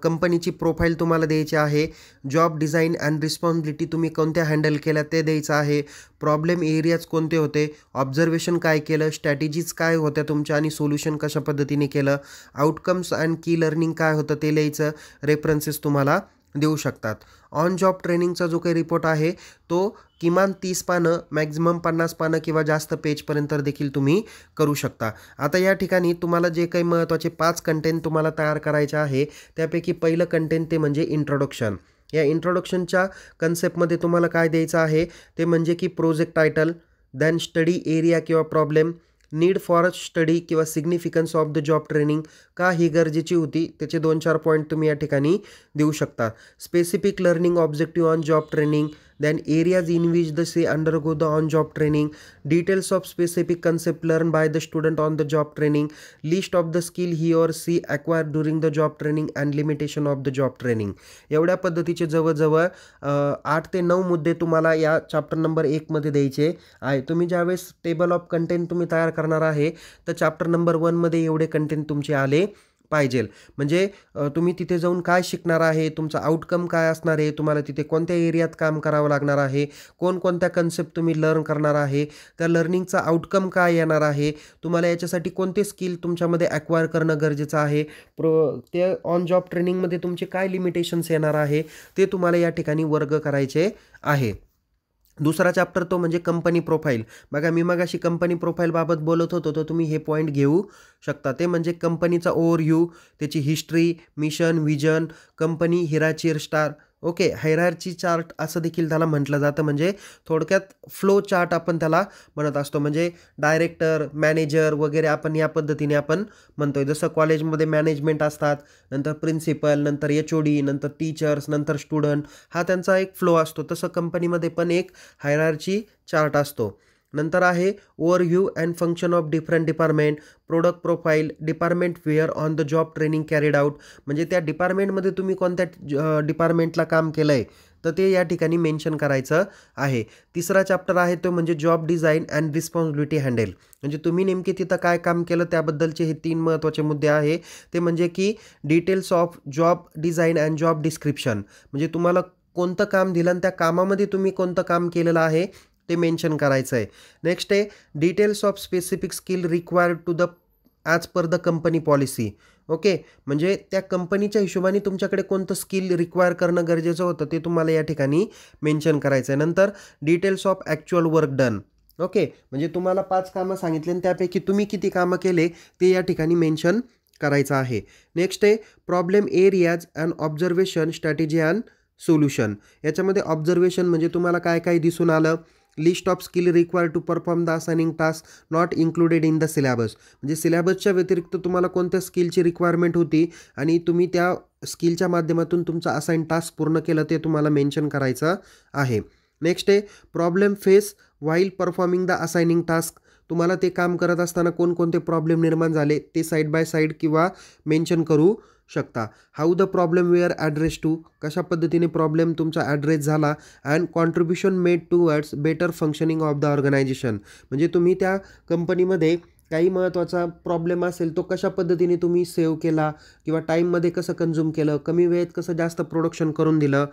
कंपनीची प्रोफाईल तुम्हाला द्यायची आहे. जॉब डिझाईन अँड रिस्पॉन्सिबिलिटी तुम्ही कोणत्या हँडल केल्या ते द्यायचं आहे. प्रॉब्लेम एरियाज कोणते होते, ऑब्झर्वेशन काय केलं, स्ट्रॅटेजीज काय होत्या तुमच्या आणि सोल्युशन कशा पद्धतीने केलं, आउटकम्स अँड की लर्निंग काय होतं ते लिहायचं. रेफरन्सेस तुम्हाला देऊ शकतात. ऑन जॉब ट्रेनिंगचा जो काही रिपोर्ट आहे तो किमान 30 पानं, मॅक्झिमम 50 पानं किंवा जास्त पेजपर्यंत देखील तुम्ही करू शकता. आता या ठिकाणी तुम्हाला जे काही महत्त्वाचे 5 कंटेंट तुम्हाला तयार करायचे आहे, त्यापैकी पहिलं कंटेंट ते म्हणजे इंट्रोडक्शन. या इंट्रोडक्शनच्या कन्सेप्टमध्ये तुम्हाला काय द्यायचं आहे ते म्हणजे की project title, than study area किंवा प्रॉब्लेम, नीड फॉर स्टडी किंवा significance of the job training, का ही गरजेची होती त्याचे 2-4 पॉईंट तुम्ही या ठिकाणी देऊ शकता. Specific learning objective on job training, then areas in which the say undergo the on job training, details of specific concept learned by the student on the job training, list of the skill he or she acquired during the job training and limitation of the job training. एवढ्या पद्धतीचे जवळजवळ 8 ते 9 मुद्दे तुम्हाला या chapter number 1 मध्ये द्यायचे आहे. तुम्ही ज्यावेळेस टेबल ऑफ कंटेंट तुम्ही तयार करणार आहे तर चॅप्टर नंबर 1 मध्ये एवढे कंटेंट तुमचे आले पाहिजे. म्हणजे तुम्ही तिथे जाऊन काय शिकणार आहे, तुमचा आउटकम काय असणार आहे, तुम्हाला तिथे कोणत्या एरियात काम करावं लागणार आहे, कोणकोणत्या कन्सेप्ट तुम्ही लर्न करणार आहे, त्या लर्निंगचा आउटकम काय येणार आहे, तुम्हाला याच्यासाठी कोणते स्किल तुमच्यामध्ये ॲक्वायर करणं गरजेचं आहे, ते ऑन जॉब ट्रेनिंगमध्ये तुमचे काय लिमिटेशन्स येणार आहे ते तुम्हाला या ठिकाणी वर्ग करायचे आहे. दुसरा चॅप्टर तो म्हणजे कंपनी प्रोफाईल. बघा मी मगाशी कंपनी प्रोफाईलबाबत बोलत होतो, तर तुम्ही हे पॉईंट घेऊ शकता. ते म्हणजे कंपनीचा ओव्हरव्ह्यू, त्याची history, mission, vision, company hierarchy star. Okay, hierarchy chart असं देखील त्याला म्हटलं जातं. म्हणजे थोडक्यात फ्लो चार्ट आपण त्याला म्हणत असतो. म्हणजे डायरेक्टर, मॅनेजर वगैरे आपण या पद्धतीने आपण म्हणतोय. जसं कॉलेजमध्ये मॅनेजमेंट असतात, नंतर प्रिन्सिपल, नंतर HOD, नंतर टीचर्स, नंतर स्टुडंट, हा त्यांचा एक फ्लो असतो. तसं कंपनीमध्ये पण एक हायरार्ची चार्ट असतो. नंतर आहे overview and function of different department, product profile, department where on the job training carried out. म्हणजे त्या डिपार्टमेंटमध्ये तुम्ही कोणत्या डिपार्टमेंटला काम केलं आहे तर ते या ठिकाणी मेन्शन करायचं आहे. तिसरा चॅप्टर आहे तो म्हणजे job design and responsibility handle. म्हणजे तुम्ही नेमके तिथं काय काम केलं त्याबद्दलचे हे 3 महत्त्वाचे मुद्दे आहे. ते म्हणजे की details of job design and job description. म्हणजे तुम्हाला कोणतं काम दिलं आणि त्या कामामध्ये तुम्ही कोणतं काम केलेलं आहे ते मेन्शन करायचं आहे. नेक्स्ट आहे details of specific skill required to the as per the company policy. Okay, म्हणजे त्या कंपनीच्या हिशोबाने तुमच्याकडे कोणतं स्किल रिक्वायर करणं गरजेचं होतं ते तुम्हाला या ठिकाणी मेन्शन करायचं आहे. नंतर details of actual work done. Okay, म्हणजे तुम्हाला 5 कामं सांगितले आणि त्यापैकी तुम्ही किती कामं केले ते या ठिकाणी मेन्शन करायचं आहे. नेक्स्ट आहे problem areas and observation, strategy and solution. याच्यामध्ये ऑब्झर्वेशन म्हणजे तुम्हाला काय काय दिसून आलं, list of skill required to perform the assigning task not included in the syllabus. म्हणजे सिलेबसच्या व्यतिरिक्त तुम्हाला कोणत्या स्किलची रिक्वायरमेंट होती आणि तुम्ही त्या स्किलच्या माध्यमातून तुमचा असाइन टास्क पूर्ण केलं ते तुम्हाला मेन्शन करायचं आहे. नेक्स्ट आहे problem face while performing the assigning task. तुम्हाला ते काम करत असताना कोणकोणते प्रॉब्लेम निर्माण झाले ते साईड बाय साईड किंवा मेन्शन करू शकता. How the problem were address to, कशा पद्धतीने प्रॉब्लेम तुमचा ॲड्रेस झाला. And contribution made towards better functioning of the organisation, म्हणजे तुम्ही त्या कंपनीमध्ये काही महत्त्वाचा प्रॉब्लेम असेल तो कशा पद्धतीने तुम्ही सेव्ह केला किंवा टाईममध्ये कसं कंझ्युम केलं, कमी वेळेत कसं जास्त प्रोडक्शन करून दिलं.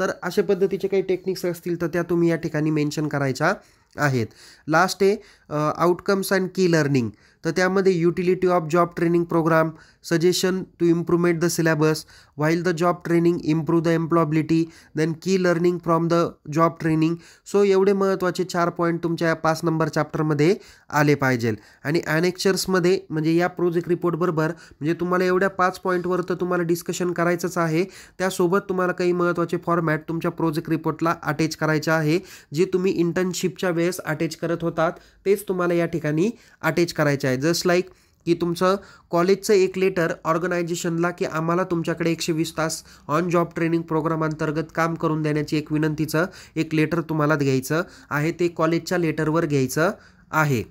तर अशा पद्धतीचे काही टेक्निक्स असतील तर त्या तुम्ही या ठिकाणी मेन्शन करायच्या आहेत. लास्ट आहे आउटकम्स अँड की लर्निंग, तर त्यामध्ये utility of job training program, suggestion to improvement the syllabus, while the job training improve the employability, then key learning from the job training. So एवढे महत्त्वाचे 4 पॉईंट तुमच्या 5 number चॅप्टरमध्ये आले पाहिजे. आणि ॲनेक्चर्समध्ये म्हणजे या प्रोजेक्ट रिपोर्टबरोबर म्हणजे तुम्हाला एवढ्या 5 पॉईंटवर तर तुम्हाला डिस्कशन करायचंच आहे. त्यासोबत तुम्हाला काही महत्त्वाचे फॉर्मॅट तुमच्या प्रोजेक्ट रिपोर्टला अटॅच करायचे आहे, जे तुम्ही इंटर्नशिपच्या वेळेस अटॅच करत होतात तेच तुम्हाला या ठिकाणी अटॅच करायचे आहे. जस्ट लाईक की तुमचं कॉलेजचं एक लेटर ऑर्गनायझेशनला की आम्हाला तुमच्याकडे 120 तास ऑन जॉब ट्रेनिंग प्रोग्राम अंतर्गत काम करून देण्याची एक विनंतीचं एक लेटर तुम्हाला घ्यायचं आहे, ते कॉलेजच्या लेटरवर घ्यायचं आहे.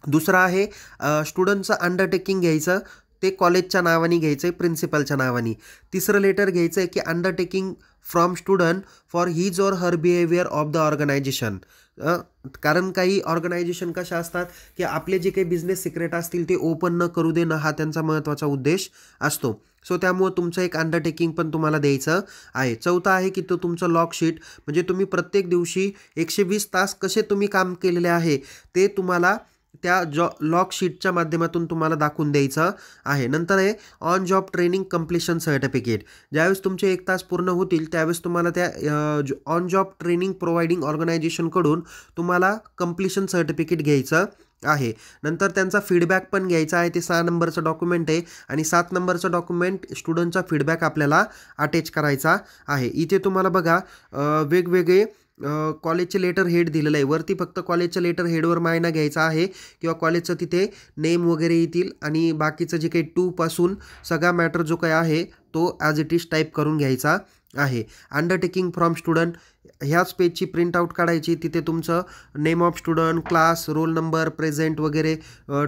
दुसरं आहे स्टुडंटचं अंडरटेकिंग घ्यायचं, ते कॉलेजच्या नावाने घ्यायचं आहे, प्रिन्सिपलच्या नावाने. तिसरं लेटर घ्यायचं आहे की undertaking from student for his or her behaviour of the organisation. कारण काही ऑर्गनायझेशन कशा असतात की आपले जे काही बिझनेस सिक्रेट असतील ते ओपन न करू देणं हा त्यांचा महत्त्वाचा उद्देश असतो. सो त्यामुळे तुमचं एक अंडरटेकिंग पण तुम्हाला द्यायचं आहे. चौथा आहे की तो तुमचं लॉग शीट, म्हणजे तुम्ही प्रत्येक दिवशी 120 तास कसे तुम्ही काम केलेले आहे ते तुम्हाला त्या लॉग शीटच्या माध्यमातून तुम्हाला दाखवून द्यायचं आहे. नंतर आहे on job training completion certificate, ज्यावेळेस तुमचे 1 तास पूर्ण होतील त्यावेळेस तुम्हाला त्या ऑन जॉब ट्रेनिंग प्रोव्हाइडिंग ऑर्गनायझेशनकडून तुम्हाला कम्प्लिशन सर्टिफिकेट घ्यायचं आहे. नंतर त्यांचा फीडबॅक पण घ्यायचा आहे, ते 6 नंबरचं डॉक्युमेंट आहे. आणि 7 नंबरचं डॉक्युमेंट स्टुडंटचा फीडबॅक आपल्याला अटॅच करायचा आहे. इथे तुम्हाला बघा वेगवेगळे कॉलेजचे लेटर हेड दिलेलं आहे. वरती फक्त कॉलेजच्या लेटर हेडवर मायना घ्यायचा आहे किंवा कॉलेजचं तिथे नेम वगैरे येतील आणि बाकीचं जे काही 2 पासून सगळा मॅटर जो काही आहे तो ॲज इट इज टाईप करून घ्यायचा आहे. अंडरटेकिंग फ्रॉम स्टुडंट ह्याच पेजची प्रिंटआउट काढायची, तिथे तुमचं name of student, class, roll number, present वगैरे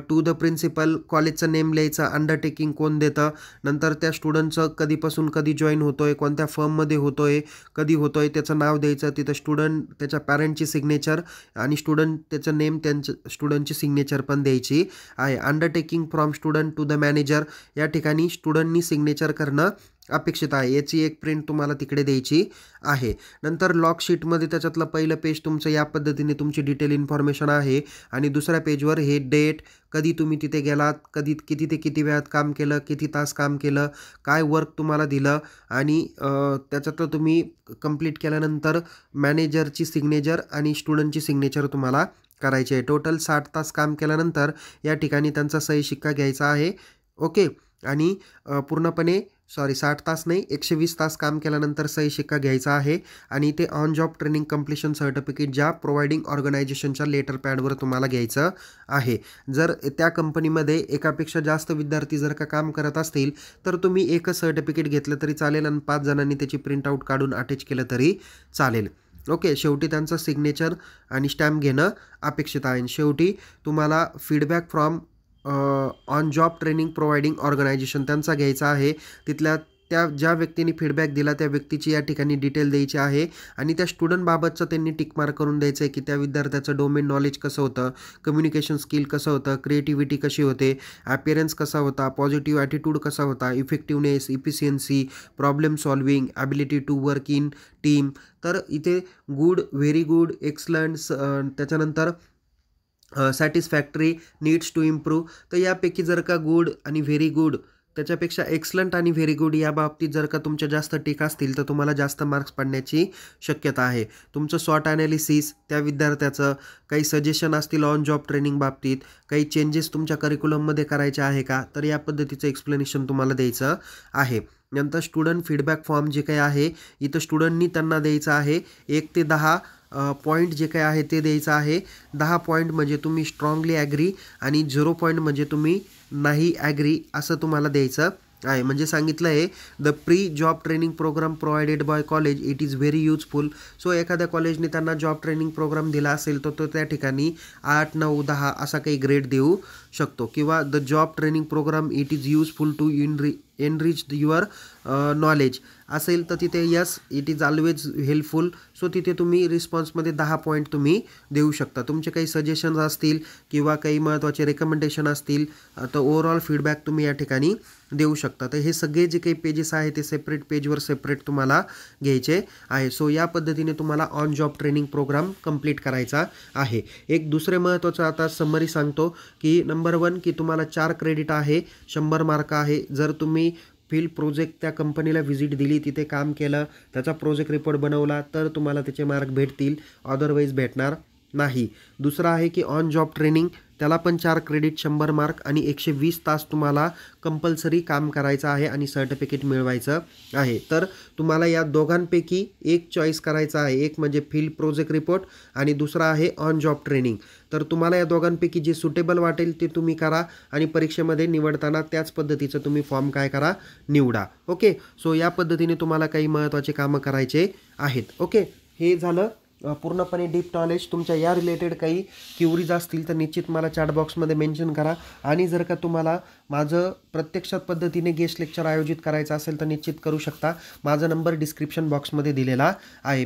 टू द प्रिन्सिपल, कॉलेजचं नेम लिहायचं, अंडरटेकिंग कोण देतं, नंतर त्या स्टुडंटचं कधीपासून कधी जॉईन होतो आहे, कोणत्या फर्ममध्ये होतो आहे, कधी होतो आहे त्याचं नाव द्यायचं, तिथं स्टुडंट त्याच्या पॅरेंटची सिग्नेचर आणि स्टुडंट त्याचं नेम त्यांचं स्टुडंटची सिग्नेचर पण द्यायची आहे. Undertaking from student to the manager, या ठिकाणी स्टुडंटनी सिग्नेचर करणं अपेक्षित आहे, याची एक प्रिंट तुम्हाला तिकडे द्यायची आहे. नंतर लॉग शीटमध्ये त्याच्यातलं पहिलं पेज तुमचं या पद्धतीने तुमची डिटेल इन्फॉर्मेशन आहे आणि दुसऱ्या पेजवर हे डेट, कधी तुम्ही तिथे गेलात, कधी किती ते किती वेळात काम केलं, किती तास काम केलं, काय वर्क तुम्हाला दिलं आणि त्याच्यातलं तुम्ही कंप्लीट केल्यानंतर मॅनेजरची सिग्नेचर आणि स्टुडंटची सिग्नेचर तुम्हाला करायची आहे. टोटल 60 तास काम केल्यानंतर या ठिकाणी त्यांचा सही शिक्का घ्यायचा आहे. ओके, आणि पूर्णपणे 60 तास नाही 120 तास काम केल्यानंतर सही शिक्का घ्यायचा आहे आणि ते on job training completion certificate ज्या प्रोव्हाइडिंग ऑर्गनायझेशनच्या लेटर पॅडवर तुम्हाला घ्यायचं आहे. जर त्या कंपनीमध्ये एकापेक्षा जास्त विद्यार्थी जर का काम करत असतील तर तुम्ही एकच सर्टिफिकेट घेतलं तरी चालेल आणि 5 जणांनी त्याची प्रिंटआउट काढून अटॅच केलं तरी चालेल. ओके, शेवटी त्यांचं सिग्नेचर आणि स्टॅम्प घेणं अपेक्षित आहे. शेवटी तुम्हाला feedback from on job training providing organisation त्यांचा घ्यायचा आहे. तिथल्या त्या ज्या व्यक्तीने फीडबॅक दिला त्या व्यक्तीची या ठिकाणी डिटेल द्यायची आहे आणि त्या स्टुडंटबाबतचं त्यांनी टिकमार्क करून द्यायचं आहे की त्या विद्यार्थ्याचं डोमेन नॉलेज कसं होतं, कम्युनिकेशन स्किल कसं होतं, क्रिएटिव्हिटी कशी होते, ॲपिअरन्स कसा होता, पॉझिटिव्ह ॲटिट्यूड कसा होता, effectiveness, efficiency, problem solving, ability to work in team. तर इथे गुड, व्हेरी गुड, एक्सलंट, त्याच्यानंतर सॅटिस्फॅक्टरी, नीड्स टू इम्प्रूव्ह. तर यापैकी जर का गुड आणि व्हेरी गुड त्याच्यापेक्षा एक्सलंट आणि व्हेरी गुड या बाबतीत जर का तुमच्या जास्त टिक असतील तर तुम्हाला जास्त मार्क्स पडण्याची शक्यता आहे. तुमचं स्वॉट ॲनालिसिस, त्या विद्यार्थ्याचं काही सजेशन असतील ऑन जॉब ट्रेनिंग बाबतीत, काही चेंजेस तुमच्या करिक्युलममध्ये करायचे आहे का, तर या पद्धतीचं एक्सप्लेनेशन तुम्हाला द्यायचं आहे. नंतर स्टुडंट फीडबॅक फॉर्म जे काही आहे इथं स्टुडंटनी त्यांना द्यायचं आहे 1 ते 10 पॉईंट जे काही आहे ते द्यायचं आहे. 10 पॉईंट म्हणजे तुम्ही स्ट्रॉंगली ॲग्री आणि 0 पॉईंट म्हणजे तुम्ही नाही ॲग्री असं तुम्हाला द्यायचं आहे, म्हणजे सांगितलं आहे the pre job training program provided by college it is very useful. So एखाद्या कॉलेजने त्यांना जॉब ट्रेनिंग प्रोग्राम दिला असेल तर तो त्या ठिकाणी 8, 9, 10 असा काही ग्रेड देऊ शकतो. किंवा the job training program it is useful to enrich your knowledge असेल तर तिथे yes it is always helpful. So तिथे तुम्ही रिस्पॉन्समध्ये 10 पॉईंट तुम्ही देऊ शकता. तुमचे काही सजेशन्स असतील किंवा काही महत्त्वाचे रेकमेंडेशन असतील तर ओव्हरऑल फीडबॅक तुम्ही या ठिकाणी देऊ शकता. तर हे सगळे जे काही पेजेस आहे ते सेपरेट पेजवर सेपरेट तुम्हाला घ्यायचे आहे. सो या पद्धतीने तुम्हाला on job training program complete करायचा आहे. एक दुसरे महत्त्वाचं आता समरी सांगतो की नंबर 1 की तुम्हाला 4 क्रेडिट आहे, 100 मार्क आहे. जर तुम्ही फील्ड प्रोजेक्ट त्या कंपनीला व्हिजिट दिली, तिथे काम केलं, त्याचा प्रोजेक्ट रिपोर्ट बनवला तर तुम्हाला त्याचे मार्क भेटतील, अदरवाईज भेटणार नाही. दुसरा आहे की ऑन जॉब ट्रेनिंग, त्याला पण 4 क्रेडिट, 100 मार्क आणि 120 तास तुम्हाला कंपल्सरी काम करायचं आहे आणि सर्टिफिकेट मिळवायचं आहे. तर तुम्हाला या दोघांपैकी एक चॉईस करायचा आहे. एक म्हणजे फील्ड प्रोजेक्ट रिपोर्ट आणि दुसरा आहे ऑन जॉब ट्रेनिंग. तर तुम्हाला या दोघांपैकी जे सुटेबल वाटेल ते तुम्ही करा आणि परीक्षेमध्ये निवडताना त्याच पद्धतीचं तुम्ही फॉर्म काय करा, निवडा. ओके. सो या पद्धतीने तुम्हाला काही महत्त्वाचे कामं करायचे आहेत. ओके. हे झालं पूर्णपणे डीप नॉलेज. तुमच्या या रिलेटेड काही क्युरीज असतील तर निश्चित मला चॅट बॉक्समध्ये मेन्शन करा. आणि जर का तुम्हाला माझं प्रत्यक्षात पद्धतीने गेस्ट लेक्चर आयोजित करायचं असेल तर निश्चित करू शकता. माझा नंबर डिस्क्रिप्शन बॉक्समध्ये दिलेला आहे.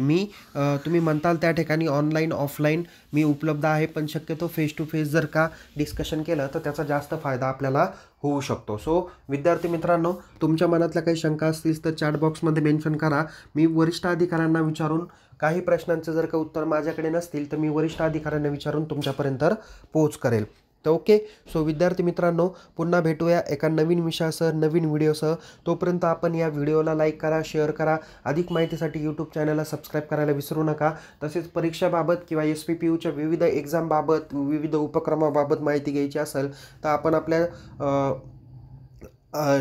तुम्ही म्हणताल त्या ठिकाणी ऑनलाईन ऑफलाईन मी उपलब्ध आहे, पण शक्यतो फेस टू फेस जर का डिस्कशन केलं तर त्याचा जास्त फायदा आपल्याला होऊ शकतो. सो विद्यार्थी मित्रांनो, तुमच्या मनातल्या काही शंका असतील तर चॅट बॉक्समध्ये मेन्शन करा. मी वरिष्ठ अधिकाऱ्यांना विचारून काही प्रश्नांचं जर का उत्तर माझ्याकडे नसतील तर मी वरिष्ठ अधिकाऱ्यांना विचारून तुमच्यापर्यंत पोहोच करेल. तर ओके. सो विद्यार्थी मित्रांनो, पुन्हा भेटूया एका नवीन विषयासह, नवीन व्हिडिओसह. तोपर्यंत आपण या व्हिडिओला लाईक करा, शेअर करा. अधिक माहितीसाठी यूट्यूब चॅनलला सबस्क्राईब करायला विसरू नका. तसेच परीक्षाबाबत किंवा SPPUच्या विविध एक्झामबाबत, विविध उपक्रमाबाबत माहिती घ्यायची असेल तर आपण आपल्या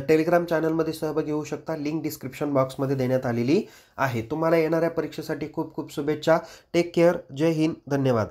टेलिग्राम चॅनलमध्ये सहभागी होऊ शकता. लिंक डिस्क्रिप्शन बॉक्समध्ये देण्यात आलेली आहे. तुम्हाला येणाऱ्या परीक्षेसाठी खूप खूप शुभेच्छा. Take care. जय हिंद. धन्यवाद.